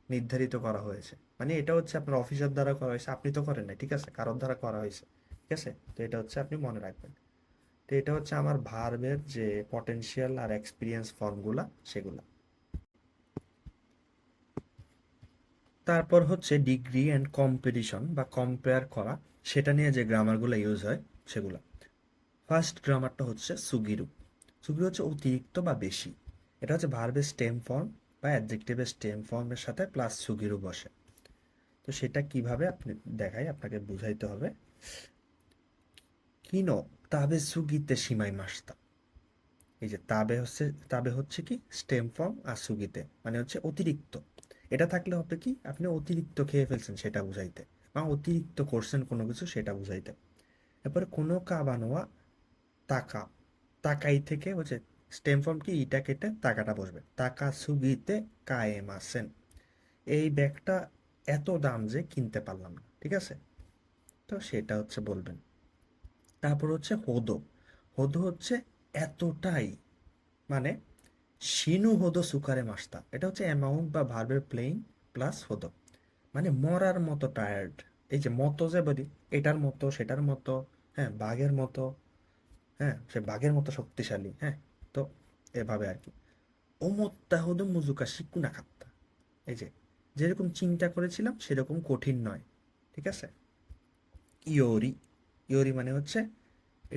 নির্ধারিত করা হয়েছে। মানে এটা হচ্ছে আপনার অফিসার দ্বারা করা হয়েছে, আপনি তো করেন না, ঠিক আছে, কারোর দ্বারা করা হয়েছে, ঠিক আছে? তো এটা হচ্ছে আপনি মনে রাখবেন। তো এটা হচ্ছে আমার ভার্বের যে পটেনশিয়াল আর এক্সপিরিয়েন্স ফর্মগুলা সেগুলা। তারপর হচ্ছে ডিগ্রি অ্যান্ড কম্পিটিশন বা কম্পেয়ার করা, সেটা নিয়ে যে গ্রামারগুলো ইউজ হয় সেগুলো। ফার্স্ট গ্রামারটা হচ্ছে সুগিরু। সুগিরু হচ্ছে অতিরিক্ত বা বেশি। এটা হচ্ছে ভার্বের স্টেম ফর্ম বা অ্যাডজেক্টিভের স্টেম ফর্মের সাথে প্লাস সুগিরু বসে। তো সেটা কিভাবে আপনি দেখাই, আপনাকে বুঝাইতে হবে। কিনো তাবে সুগিতে সীমাই মাস্তা। এই যে তাবে হচ্ছে কি স্টেম ফর্ম, আর সুগিতে মানে হচ্ছে অতিরিক্ত। এটা থাকলে হবে কি আপনি অতিরিক্ত খেয়ে ফেলছেন সেটা বুঝাইতে, বা অতিরিক্ত করছেন কোনো কিছু সেটা বুঝাইতে। এরপরে কোনো কাবানোয়া তাকা, তাকাই থেকে হচ্ছে স্টেম ফর্ম কি ইটা কেটে তাকাটা বসবে, তাকা সুগিতে কায়েমাসেন। এই ব্যাগটা এত দাম যে কিনতে পারলাম না, ঠিক আছে? তো সেটা হচ্ছে বলবেন। তারপর হচ্ছে হোদো। হোদো হচ্ছে এতটাই, মানে শিনু হদো সুকারে মাস্তা। এটা হচ্ছে অ্যামাউন্ট বা ভার্বের প্লেইং প্লাস হদো, মানে মরার মতো টায়ার্ড। এই যে মতো যে বলি, এটার মতো সেটার মতো, হ্যাঁ, বাঘের মতো, হ্যাঁ, সে বাঘের মতো শক্তিশালী, হ্যাঁ। তো এভাবে আর কি। ওমত্তা হদো মুজুকাশি কুনা খাত্তা। এই যে যেরকম চিন্তা করেছিলাম সেরকম কঠিন নয়, ঠিক আছে? ইয়োরি, ইয়োরি মানে হচ্ছে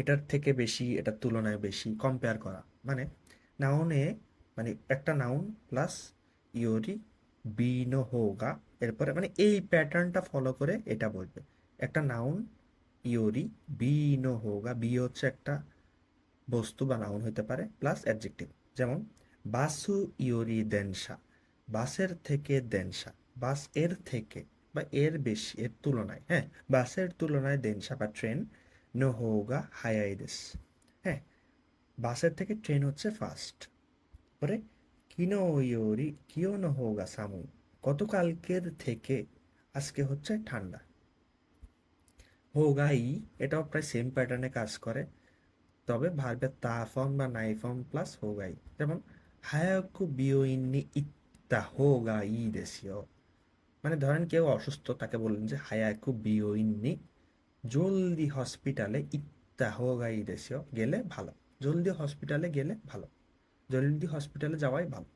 এটার থেকে বেশি, এটার তুলনায় বেশি, কম্পেয়ার করা। মানে নাউনে, মানে একটা নাউন প্লাস ইয়োরি বিনো হোগা, এরপরে মানে এই প্যাটার্নটা ফলো করে এটা বলবে। একটা নাউন ইয়োরি বিনো হোগা, বি হচ্ছে একটা বস্তু বা নাউন হতে পারে, প্লাস অ্যাডজেক্টিভ। যেমন বাসু ইয়োরি দেনসা, বাসের থেকে দেনসা, বাস এর থেকে বা এর বেশি, এর তুলনায়, হ্যাঁ, বাসের তুলনায় দেনসা বা ট্রেন নো হোগা হায়াই দেস। হ্যাঁ, বাসের থেকে ট্রেন হচ্ছে ফাস্ট। পরে কিনো ইয়োরি কিও নো হোগা সামুই, গতকালকের থেকে আজকে হচ্ছে ঠান্ডা। হোগাই, এটাও প্রায় সেম প্যাটার্নে কাজ করে, তবে ভার্বের তা ফর্ম বা নাই ফর্ম প্লাস হোগাই। যেমন হায়াকু বিয়োইন নি ইত্তা হোগাই দেশিও। মানে ধরেন কেউ অসুস্থ, তাকে বললেন যে হায়াকু বিয়োইন নি, জলদি হসপিটালে ইত্তা হোগাই দেশিও, গেলে ভালো, জলদি হসপিটালে গেলে ভালো, জলদি হসপিটালে যাওয়াই ভালো।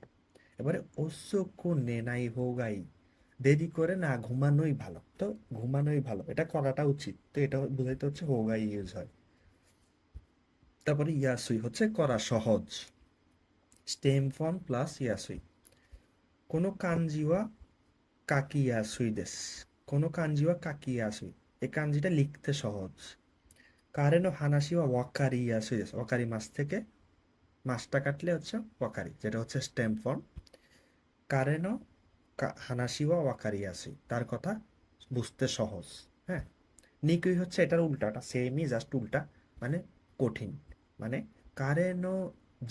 এবারে ওসোকো নেনাই হোগাই, দেরি করে না ঘুমানোই ভালো। তো ঘুমানোই ভালো, এটা করাটা উচিত, তো এটা বুঝাইতে হচ্ছে হোগাই ইউজ হয়। তারপরে ইয়াসুই হচ্ছে করা সহজ, স্টেম ফর্ম প্লাস ইয়াসুই। কোনো কাঞ্জিওয়া কাকি ইয়াসুই দেস, কোনো কাঞ্জিওয়া কাকি ইয়াসুই, এই কাঞ্জিটা লিখতে সহজ। কারেনো হানাসিওয়া ওয়াকারি ইয়াসুই দেস, ওয়াকারি মাস থেকে মাসটা কাটলে হচ্ছে ওয়াকারি, যেটা হচ্ছে স্টেম ফর্ম। কারেনো হানাসিওয়া ওয়াকারি ইয়াসুই, তার কথা বুঝতে সহজ, হ্যাঁ। নিকুই হচ্ছে এটার উল্টাটা, সেমই জাস্ট উল্টা, মানে কঠিন। মানে কারেনো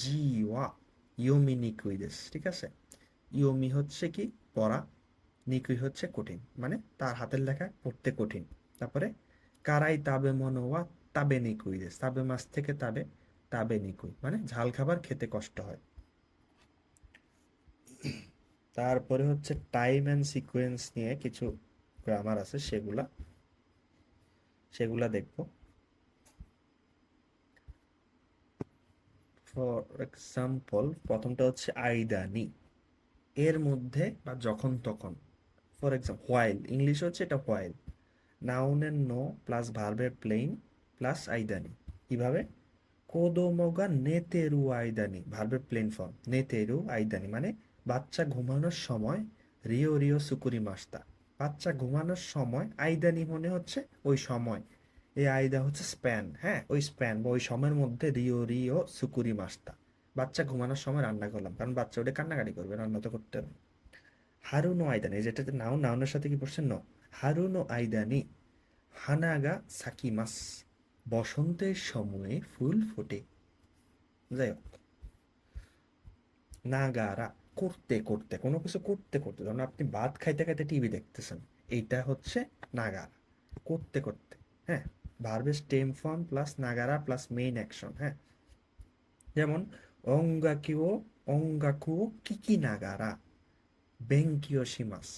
জিওয়া ইয়োমি নিকুই দেস, ঠিক আছে? ইয়োমি হচ্ছে কি পড়া, নিকুই হচ্ছে কঠিন, মানে তার হাতের লেখা পড়তে কঠিন। তারপরে কারাই তাবে মনোয়া তাবে নিকুই দেস, তাবে মাছ থেকে তাবে, তাবে নিকুই মানে ঝাল খাবার খেতে কষ্ট হয়। তারপরে হচ্ছে টাইম অ্যান্ড সিকোয়েন্স নিয়ে কিছু গ্রামার আছে সেগুলা দেখব। ফর এক্সাম্পল প্রথমটা হচ্ছে আইদানি, এর মধ্যে বা যখন তখন। ফর এক্সাম্পল হোয়াইল, ইংলিশে হচ্ছে এটা হোয়াইল। নাউনের নো প্লাস ভার্বের প্লেইন প্লাস আইদানি। কিভাবে? কোদোমোগা নেতেরু আইদানি, ভার্বের প্লেন ফর্ম নেতেরু আইদানি, মানে বাচ্চা ঘুমানোর সময় রিও রিও সুকুরি মাস্তা। বাচ্চা ঘুমানোর সময়, আইদানি মনে হচ্ছে ওই সময়, এই আইদা হচ্ছে স্প্যান, হ্যাঁ ওই স্প্যান বা ওই সময়ের মধ্যে রিও রিও সুকুরি মাস্তা। বাচ্চা ঘুমানোর সময় রান্না করলাম, কারণ বাচ্চা ওটা কান্নাকাটি করবে, রান্না তো করতে হবে। হারুনো আইদানি, যেটাতে নাউন, নাউনের সাথে কি পড়ছে ন, হারুনো আইদানি হানাগা সাকিমাস, বসন্তের সময়ে ফুল ফোটে। যাই হোক, নাগারা, করতে করতে, কোনো কিছু করতে করতে, যেমন আপনি ভাত খাইতে খাইতে টিভি দেখতেছেন, এইটা হচ্ছে নাগারা, করতে করতে। হ্যাঁ, ভার্বের stem form plus Nagara plus main action. হ্যাঁ, যেমন অঙ্গাকিও, অঙ্গাকুও কিকি নাগারা বেঙ্কিও শিমাস,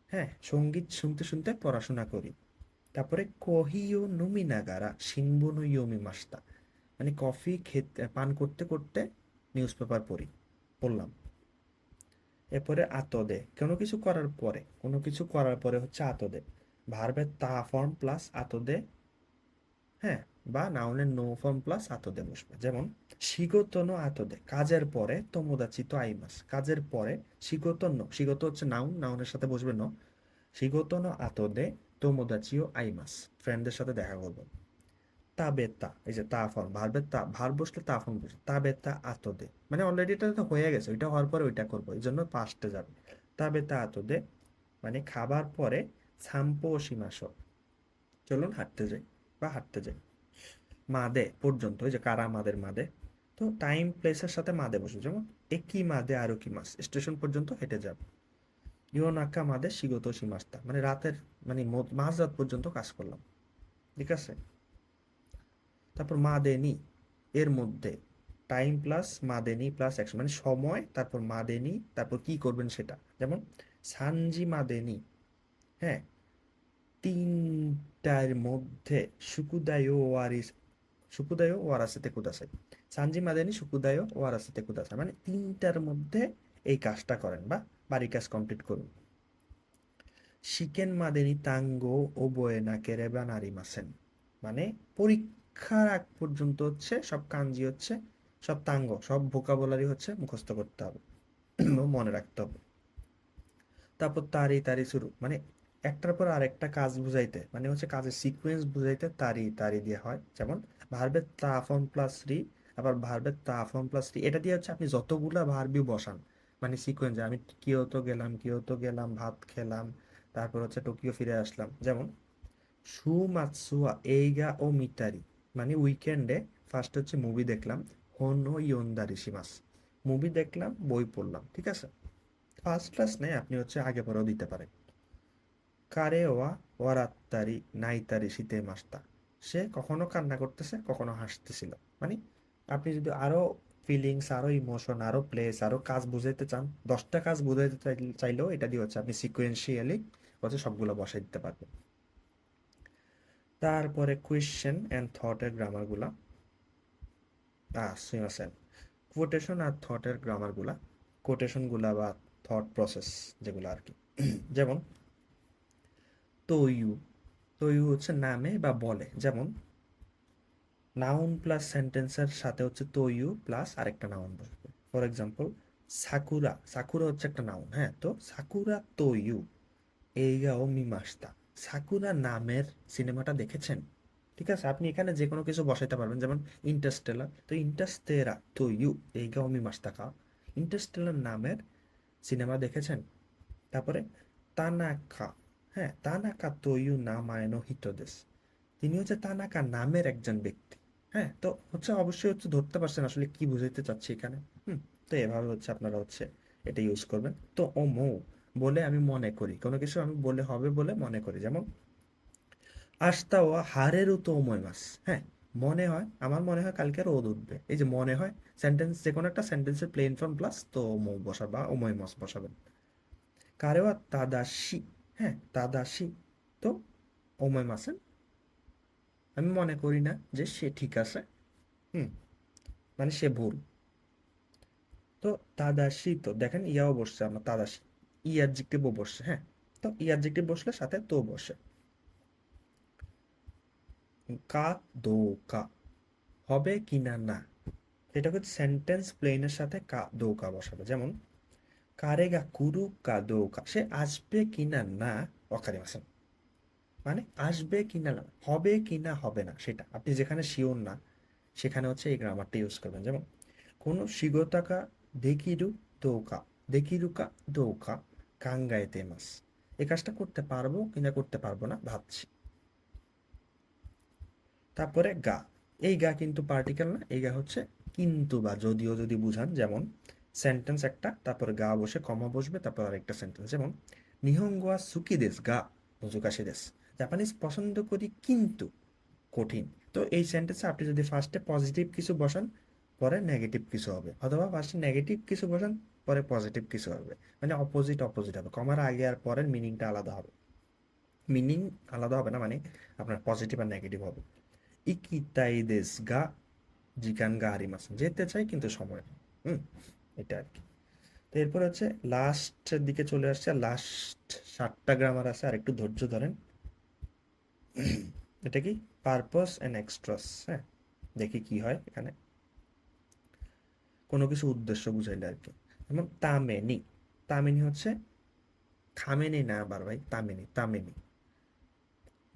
হ্যাঁ সঙ্গীত শুনতে শুনতে পড়াশোনা করি। তারপরে কহিও নুমি নাগারা শিনবুনো ইয়োমি মাস্তা, মানে কফি খেতে পান করতে করতে নিউজ পেপার পড়লাম। এরপরে আতদে, কোনো কিছু করার পরে হচ্ছে আতদে, ভার্বের তা ফর্ম প্লাস আতদে, হ্যাঁ, বা নাউনের নো ফর্ম প্লাস আতদে বসবে। যেমন শিগোতনো আতদে, কাজের পরে তোমোদাচি তো আইমাস, কাজের পরে শিগোতনো, শিগোতো হচ্ছে নাউন, নাউনের সাথে বসবে ন, শিগোতনো আতদে তোমোদাচিও আইমাস, ফ্রেন্ডদের সাথে দেখা করবো। তাবেতা, এই যে তা ফর্ম, ভার্বের তা, ভার্ব বসলে তা ফর্ম বসে, তাবেতা আতদে, মানে অলরেডি এটা তো হয়ে গেছে, ওইটা হওয়ার পরে ওইটা করবো, এই জন্য পাস্টে যাবে। তাবেতা আতদে মানে খাবার পরে সাম্পো সীমাস, চলুন হাঁটতে যাই বা হাঁটতে যাই। মাদে পর্যন্ত, ওই যে কারা মাদের মাদে, তো টাইম প্লেসের সাথে মাদে বসে, যেমন একই মাদে আরো কি মাস, স্টেশন পর্যন্ত হেঁটে যাবে। ইয়োনাকা মাদে শিগত সীমাস্তা, মানে রাতের, মানে মাঝরাত পর্যন্ত কাজ করলাম। ঠিক আছে। তারপর মাদেনি, এর মধ্যে টাইম প্লাস মাদেনি প্লাস অ্যাকশন, মানে সময় তারপর মাদেনি তারপর কি করবেন সেটা। যেমন সানজি মাদেনি, হ্যাঁ 3টার মধ্যে সুকুদায়ো ওয়ারিস, সুকুদায়ো ওয়ারাসেতে কুদাসাই, সানজি মাদেনি সুকুদায়ো ওয়ারাসেতে কুদাসাই, মানে 3টার মধ্যে এই কাজটা করেন বা বাড়ি কাজ কমপ্লিট করুন। শিকেন মাদেনি তাঙ্গো ও বয়েনা কেরেবা নারিমাসেন, মানে পরীক্ষার আগ পর্যন্ত হচ্ছে সব কাঞ্জি হচ্ছে, সব তাঙ্গ, সব ভোকাবুলারি হচ্ছে মুখস্থ করতে হবে, মনে রাখতে হবে। তারপর তারি তারি শুরু, মানে একটার পর আরেকটা কাজ বুঝাইতে, মানে হচ্ছে কাজের সিকোয়েন্স বুঝাইতে তারি তারি দিয়ে হয়। যেমন ভার্বের তা ফর্ম প্লাস রি, আবার ভার্বের তা ফর্ম প্লাস রি, এটা দিয়ে হচ্ছে আপনি যতগুলা ভার্বই বসান, মানে সিকোয়েন্স, আমি কিয়োতো গেলাম ভাত খেলাম, তারপর হচ্ছে টোকিও ফিরে আসলাম। যেমন সুমাৎসুয়া এইগা ও মিতারি, মানে উইকেন্ডে ফার্স্ট হচ্ছে মুভি দেখলাম, হোনো ইয়োন্দারি শিমাস, মুভি দেখলাম বই পড়লাম। ঠিক আছে, ফার্স্ট ক্লাস নেই, আপনি হচ্ছে আগে পরেও দিতে পারেন। কারে ওয়া ওয়ারাত্তারি নাইতারি শীতে মাস্তা, সে কখনো কান্না করতেছে কখনো হাসতেছিল, মানে আপনি যদি আরো ফিলিংস, আরো ইমোশন, আরো প্লেস, আরো কাজ বুঝাইতে চান, 10টা কাজ বুঝাইতে চাইলেও এটা দিয়ে হচ্ছে আপনি সিকুয়েন্সিয়ালি হচ্ছে সবগুলো বসাই দিতে পারবেন। তারপরে কোয়েশ্চেন অ্যান্ড থটের গ্রামারগুলা, সুইমাসেন, কোটেশন আর থটের গ্রামারগুলা, কোটেশনগুলা বা থট প্রসেস যেগুলো আর কি। যেমন তৈয়ু, তৈয়ু হচ্ছে নামে বা বলে, যেমন নাউন প্লাস সেন্টেন্সের সাথে হচ্ছে তৈয়ু প্লাস আরেকটা নাউন বসবে। ফর এক্সাম্পল সাকুরা, সাকুরা হচ্ছে একটা নাউন, হ্যাঁ, তো সাকুরা তৈয়ু এইগা ও মিমাস্তা, সাকুরা নামের সিনেমাটা দেখেছেন। ঠিক আছে, আপনি এখানে যে কোনো কিছু বসাইতে পারবেন, যেমন ইন্টারস্টেলার, তো ইন্টারস্তেরা তৈয়ু এইগা ও মিমাস্তা কা, ইন্টারস্টেলার নামের সিনেমা দেখেছেন। তারপরে তানাকা, হ্যাঁ তানাকা তৈয়ু নামায়নো হিতোদেস, তিনি হচ্ছে তানাকা নামের একজন ব্যক্তি। হ্যাঁ, তো হচ্ছে অবশ্যই হচ্ছে ধরতে পারছেন আসলে কি বুঝাইতে চাচ্ছি এখানে। তো এভাবে হচ্ছে আপনারা হচ্ছে এটা ইউজ করবেন। তো ও মৌ, বলে আমি মনে করি, কোনো কিছু আমি বলে হবে বলে মনে করি। যেমন আস্তাওয়া হারেরু তো ওময় মাস, হ্যাঁ মনে হয়, আমার মনে হয় কালকে রোদ উঠবে, এই যে মনে হয়, সেন্টেন্স, যে কোনো একটা সেন্টেন্সের প্লেন ফর্ম প্লাস তো মৌ বসাবা, ওময় মাস বসাবেন। কারেওয়া তাদাশি, হ্যাঁ, তাদাশি তো ওমাইমাসেন, আমি মনে করি না যে সে ঠিক আছে। হুম, মানে সে ভুল। তো তাদাশি তো দেখেন ইয়াও বসছে আমার তাদাশি, ই অ্যাডজেক্টিভও বসছে। হ্যাঁ, তো ই অ্যাডজেক্টিভ বসলে সাথে তো বসে। কা দো কা, হবে কি না না, এটা হচ্ছে সেন্টেন্স প্লেনের সাথে কা দো কা বসাবে। যেমন কারেগা কুরু কা দো কা, সে আসবে কি না না ওয়াকারিমাসেন, মানে আসবে কি না না, হবে কি না হবে না সেটা আপনি যেখানে শিওর না সেখানে হচ্ছে এই গ্রামারটা ইউজ করবেন। যেমন কোনো শিগোতাকা দেকিরু দোকা, দেকিরুকা দোকা কাঙ্গাইতে মাস, এই কাজটা করতে পারবো কিনা করতে পারবো না ভাবছি। তারপরে গা, এই গা কিন্তু পার্টিকেল না, এই গা হচ্ছে কিন্তু বা যদিও যদি বুঝান। যেমন সেন্টেন্স একটা, তারপরে গা বসে কমা বসবে, তারপর আরেকটা সেন্টেন্স। যেমন নিহঙ্গো ওয়া সুকি দেস গা নোজোকাশি দেস, জাপানিজ পছন্দ করি কিন্তু কঠিন। তো এই সেন্টেন্সে আপনি যদি ফার্স্টে পজিটিভ কিছু বসান পরে নেগেটিভ কিছু হবে, অথবা ফার্স্টে নেগেটিভ কিছু বসান পরে পজিটিভ কিছু হবে, মানে অপোজিট অপোজিট হবে, কমার আগে আর পরের মিনিংটা আলাদা হবে। মিনিং আলাদা হবে না, মানে আপনার পজিটিভ আর নেগেটিভ হবে। ইকিতাই দেস গা জিকান গা হারিমাস, যেতে চাই কিন্তু সময় নেই। হুম, এটা আর কি। তো এরপর হচ্ছে লাস্টের দিকে চলে আসছে, লাস্ট 7টা গ্রামার আছে, আর একটু ধৈর্য ধরেন। এটা কি পারপস এন্ড এক্সট্রাস। হ্যাঁ, দেখি কি হয় এখানে, কোনো কিছু উদ্দেশ্য বুঝাইলে আর কি। যেমন তামেনি, তামেনি হচ্ছে খামেনি না আবার ভাই, তামেনি তামেনি,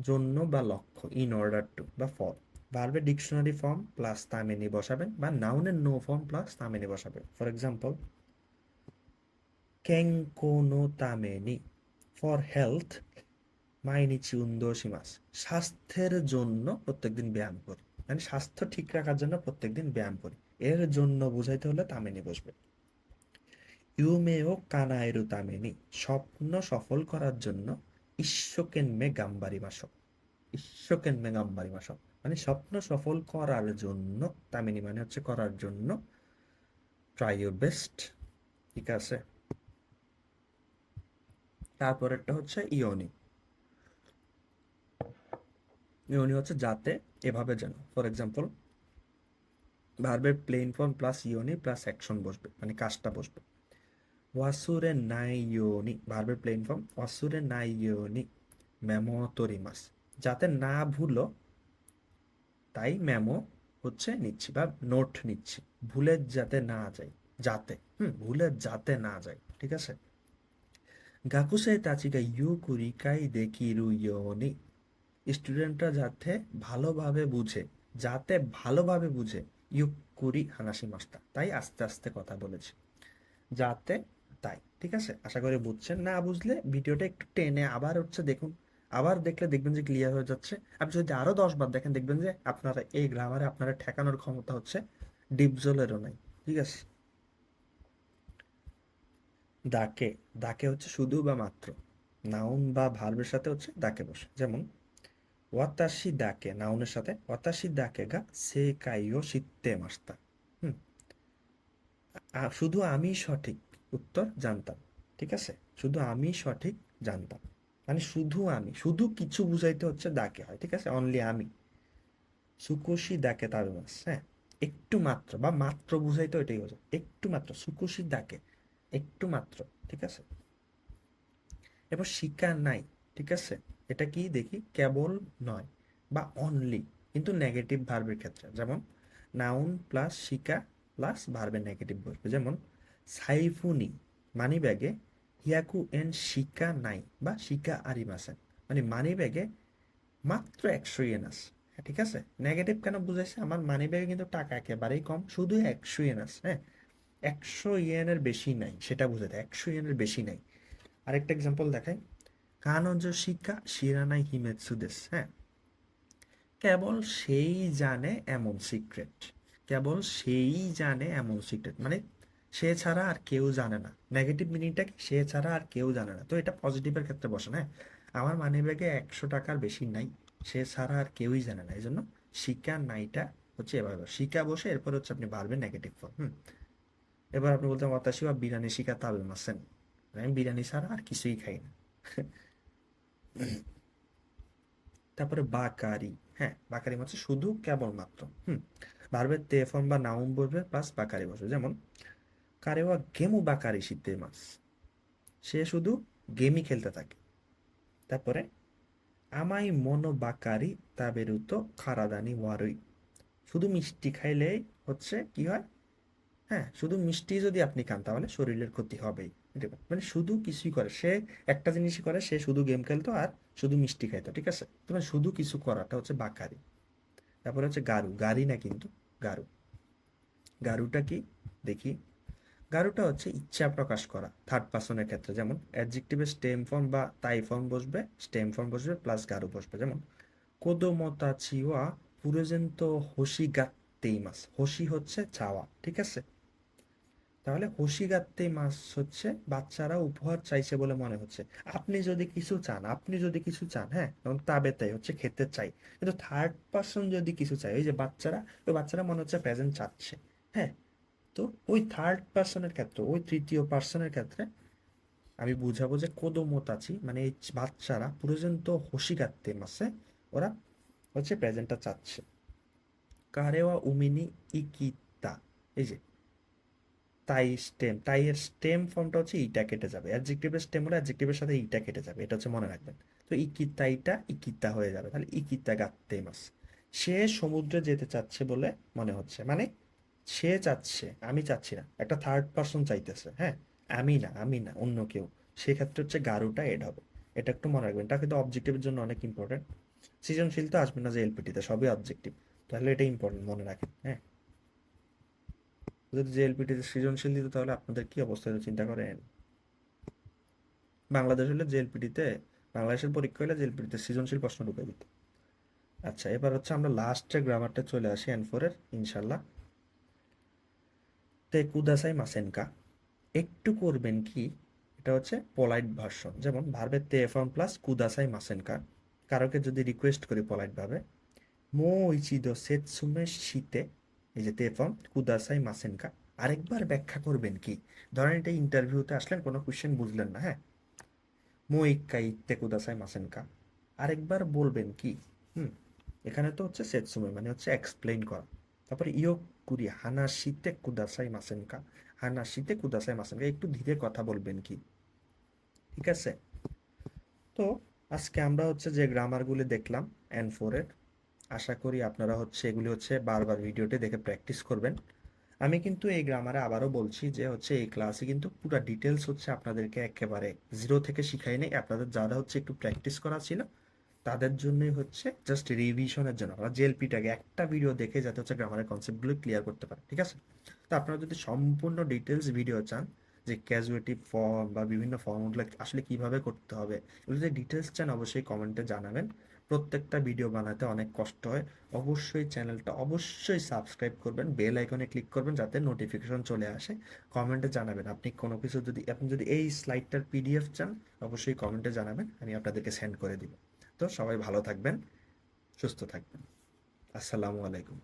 জন্য বা লক্ষ্য, ইন অর্ডার টু বা ফর। ভার্বের ডিকশনারি ফর্ম প্লাস তামেনি বসাবেন, বা নাউনের নো ফর্ম প্লাস তামেনি বসাবেন। ফর এক্সাম্পল কেনকো নো তামেনি, ফর হেলথ মাইনিচি উন্দো শিমাস, স্বাস্থ্যের জন্য প্রত্যেকদিন ব্যায়াম করি, মানে স্বাস্থ্য ঠিক রাখার জন্য প্রত্যেকদিন ব্যায়াম করি, এর জন্য বুঝাইতে হলে তামেনি বসবে। ইউমেও কানায়েরু তামেনি, স্বপ্ন সফল করার জন্য ইশ্বকেনমে গাম্বারি মাসো, ইশ্বকেনমে গাম্বারি মাসো, মানে স্বপ্ন সফল করার জন্য, তামেনি মানে হচ্ছে করার জন্য, ট্রাই ইউর বেস্ট। ঠিক আছে, তারপরেরটা হচ্ছে ইয়নি। ইয়নি হচ্ছে যাতে, এভাবে যেন। ফর এক্সাম্পল ভার্বের প্লেন ফর্ম প্লাস ইয়নি প্লাস অ্যাকশন বসবে, মানে কাজটা বসবে। ওয়াসুরে নাই ইয়নি, ভার্বের প্লেন ফর্ম ওয়াসুরে নাই ইয়নি মেমো তরিমাস, যাতে না ভুলো তাই মেমো হচ্ছে নিচ্ছি বা নোট নিচ্ছি, ভুলে যাতে না যাই, যাতে ভুলে যাতে না যাই। ঠিক আছে, গাকুসে তাচিকা ইউ কুরিকাই দেকিরু ইয়োনি, স্টুডেন্টরা যাতে ভালোভাবে বুঝে, যাতে ভালোভাবে বুঝে, ইউ কুরি হানাসি মাস্তা, তাই আস্তে আস্তে কথা বলেছি, যাতে তাই। ঠিক আছে, আশা করি বুঝছেন। না বুঝলে ভিডিওটা একটু টেনে আবার হচ্ছে দেখুন, আবার দেখলে দেখবেন যে ক্লিয়ার হয়ে যাচ্ছে। আপনি যদি আরো 10 বার দেখেন দেখবেন যে আপনারা এই গ্রামারে আপনারা ঠেকানোর ক্ষমতা হচ্ছে ডিপজলেরও নাই। ঠিক আছে, দাকে, দাকে হচ্ছে শুধু বা মাত্র, নাউন বা ভার্বের সাথে হচ্ছে দাকে বসে। যেমন ওয়াতাশি দাকে, নাউনের সাথে ওয়াতাশি দাকে গা সে কাইও শিত্তে মাস্তা। হুম, শুধু আমি সঠিক উত্তর জানতাম। ঠিক আছে, শুধু আমি সঠিক জানতাম, মানে শুধু আমি, শুধু কিছু বুঝাইতে হচ্ছে দাকে হয়। ঠিক আছে, অনলি আমি। সুকুশি দাকে তাবেমাস, হ্যাঁ, একটু মাত্র বা মাত্র বুঝাইতে ওইটাই বোঝায়, একটু মাত্র, সুকুশি দাকে, একটু মাত্র। ঠিক আছে, এবার শিকা নাই। ঠিক আছে, এটা কি দেখি, কেবল নয় বা অনলি, কিন্তু নেগেটিভ ভার্বের ক্ষেত্রে। যেমন নাউন প্লাস শিকা প্লাস ভার্বের নেগেটিভ বসবে। যেমন সাইফুনি মানি ব্যাগে হিয়াকু এন শিকা নাই বা শিকা আরিমাসেন, মানে মানি ব্যাগে মাত্র 100 ইয়েন আছে। হ্যাঁ, ঠিক আছে, নেগেটিভ কেন বুঝাইছে, আমার মানি ব্যাগে কিন্তু টাকা একেবারেই কম, শুধু 100 ইয়েন আছে। হ্যাঁ, 100 ইয়েনের বেশি নাই, সেটা বুঝাতে 100 ইয়েনের বেশি নাই। আরেকটা এক্সাম্পল দেখাই, কানজ শিকা শিরানাই হিমেৎসু দেস। হ্যাঁ, কেবল সেই জানে এমন সিক্রেট, কেবল সেই জানে এমন সিক্রেট, মানে সে ছাড়া আর কেউ জানে না। নেগেটিভ মিনিংটা কি, সে ছাড়া আর কেউ জানে না, তো এটা পজিটিভের ক্ষেত্রে বসে না। আমার মানিব্যাগে 100 টাকার বেশি নাই, সে ছাড়া আর কেউই জানে না, এই জন্য শিকা নাইটা হচ্ছে এভাবে শিকা বসে, এরপর হচ্ছে আপনি পারবেন নেগেটিভ ফর্ম। এবার আপনি বলতে ওয়াতাশি বা বিরিয়ানি শিকা তাবে মাসেন, আমি বিরিয়ানি ছাড়া আর কিছুই খাই না। তারপরে বাকারি, হ্যাঁ বাকারি হচ্ছে শুধু কেবলমাত্র। ভার্বের তে ফর্ম বা নাউন বসবে প্লাস বাকারি বসবে। যেমন কারেওয়া গেমু বাকারি শীতে মাস, সে শুধু গেমই খেলতে থাকে। তারপরে আমাই মনো বাকারি তাবেরুতো খারাদানি ওয়ারুই, শুধু মিষ্টি খাইলেই হচ্ছে কি হয়, হ্যাঁ শুধু মিষ্টি যদি আপনি খান তাহলে শরীরের ক্ষতি হবেই। এটা মানে শুধু কিছুই করে সে, একটা জিনিসই করে, সে শুধু গেম খেলতো আর শুধু মিষ্টি খাইতো, ঠিক আছে? তো মানে শুধু কিছু করাটা হচ্ছে বাকারি। তারপরে হচ্ছে গারু, গারি না কিন্তু, গারু। গারুটা কি দেখি। গারুটা হচ্ছে ইচ্ছা প্রকাশ করা থার্ড পার্সনের ক্ষেত্রে। যেমন অ্যাডজেক্টিভের স্টেম ফর্ম বা তাই ফর্ম বসবে, স্টেম ফর্ম বসবে প্লাস গারু বসবে। যেমন কোদোমতা চিওয়া পুরোজেন্ত হোশি গাত্তেই মাস, হোশি হচ্ছে চাওয়া, ঠিক আছে? তাহলে হোশিগাত্তে মাস হচ্ছে বাচ্চারা উপহার চাইছে বলে মনে হচ্ছে। আপনি যদি কিছু চান, আপনি যদি কিছু চান, হ্যাঁ তখন তাবে তাই হচ্ছে খেতে চাই। কিন্তু থার্ড পার্সন যদি কিছু চায়, ওই যে বাচ্চারা, ওই বাচ্চারা মনে হচ্ছে প্রেজেন্ট চাচ্ছে, হ্যাঁ। তো ওই থার্ড পার্সনের ক্ষেত্রে, ওই তৃতীয় পার্সনের ক্ষেত্রে আমি বুঝাবো যে কোদোমোতাচি মানে এই বাচ্চারা পর্যন্ত হোশিগাত্তে মাসে, ওরা হচ্ছে প্রেজেন্টটা চাচ্ছে। কারেওয়া উমিনি ইকিতা, এই যে তাই স্টেম, তাই এর স্টেম ফর্মটা হচ্ছে ইটা কেটে যাবে, অ্যাডজেক্টিভের স্টেম হলে অ্যাডজেক্টিভের সাথে ইটা কেটে যাবে, এটা হচ্ছে মনে রাখবেন। তো ইকিতাইটা ইকিতা হয়ে যাবে, তাহলে ইকিতা গাত্তে মাস, সে সমুদ্রে যেতে চাচ্ছে বলে মনে হচ্ছে। মানে সে চাচ্ছে, আমি চাচ্ছি না, একটা থার্ড পার্সন চাইতেছে, হ্যাঁ আমি না, আমি না অন্য কেউ, সেক্ষেত্রে হচ্ছে গারুটা এড হবে। এটা একটু মনে রাখবেন, এটা কিন্তু অবজেক্টিভের জন্য অনেক ইম্পর্টেন্ট। সৃজনশীল তো আসবে না যে এলপিটিতে, সবই অবজেক্টিভ, তাহলে এটা ইম্পর্টেন্ট মনে রাখেন, হ্যাঁ। যদি জেএলপিটিতে সৃজনশীল দিত তাহলে আপনাদের কি অবস্থা হতো চিন্তা করেন। বাংলাদেশ হলে জেএলপিটিতে, বাংলাদেশের পরীক্ষা হলে জেএলপিটিতে সৃজনশীল প্রশ্ন ঢুকে দিত। আচ্ছা এবার হচ্ছে আমরা লাস্টে গ্রামারটা চলে আসি N4-এর ইনশাল্লাহ। তে কুদাসাই মাসেনকা, একটু করবেন কি, এটা হচ্ছে পোলাইট ভার্সন। যেমন ভার্বের তে ফর্ম প্লাস কুদাসাই মাসেনকা, কারোকে যদি রিকোয়েস্ট করি পোলাইট ভাবে, মো ইচিদো সেতসুমে শীতে, এই যে তে ফর্ম কুদাসাই মাসেনকা, আরেকবার ব্যাখ্যা করবেন কি। ধরেন এটা ইন্টারভিউতে আসলেন, কোনো কোশ্চেন বুঝলেন না, হ্যাঁ, মো ইক্কাই ইত্তে কুদাসাই মাসেনকা, আরেকবার বলবেন কি। হুম, এখানে তো হচ্ছে সেতসুমে মানে হচ্ছে এক্সপ্লেইন করা। তারপরে ইয়ো কুরি হানাশিতে কুদাসাই মাসেনকা, হানাশিতে কুদাসাই মাসেনকা, একটু ধীরে কথা বলবেন কি, ঠিক আছে? তো আজকে আমরা হচ্ছে যে গ্রামারগুলি দেখলাম N4-এর, আশা করি আপনারা হচ্ছে এগুলি হচ্ছে বারবার ভিডিওটি দেখে প্র্যাকটিস করবেন। আমি কিন্তু এই গ্রামারে আবারও বলছি যে হচ্ছে এই ক্লাসে কিন্তু পুরো ডিটেলস হচ্ছে আপনাদেরকে একেবারে জিরো থেকে শিখাই নেই। আপনাদের যারা হচ্ছে একটু প্র্যাকটিস করা ছিল তাদের জন্যই হচ্ছে জাস্ট রিভিশনের জন্য আমরা জেএলপিটাকে একটা ভিডিও দেখে যাতে হচ্ছে গ্রামারের কনসেপ্টগুলো ক্লিয়ার করতে পারে, ঠিক আছে? তো আপনারা যদি সম্পূর্ণ ডিটেলস ভিডিও চান, যে ক্যাজুয়েটিভ ফর্ম বা বিভিন্ন ফর্মগুলো আসলে কিভাবে করতে হবে, এগুলো যদি ডিটেলস চান অবশ্যই কমেন্টে জানাবেন। প্রত্যেকটা ভিডিও বানাতে অনেক কষ্ট হয়। অবশ্যই চ্যানেলটা অবশ্যই সাবস্ক্রাইব করবেন, বেল আইকনে ক্লিক করবেন যাতে নোটিফিকেশন চলে আসে। কমেন্টে জানাবেন আপনি কোনো কিছু, যদি আপনি যদি এই স্লাইডটার পিডিএফ চান অবশ্যই কমেন্টে জানাবেন, আমি আপনাদেরকে সেন্ড করে দিব। তো সবাই ভালো থাকবেন, সুস্থ থাকবেন। আসসালামু আলাইকুম।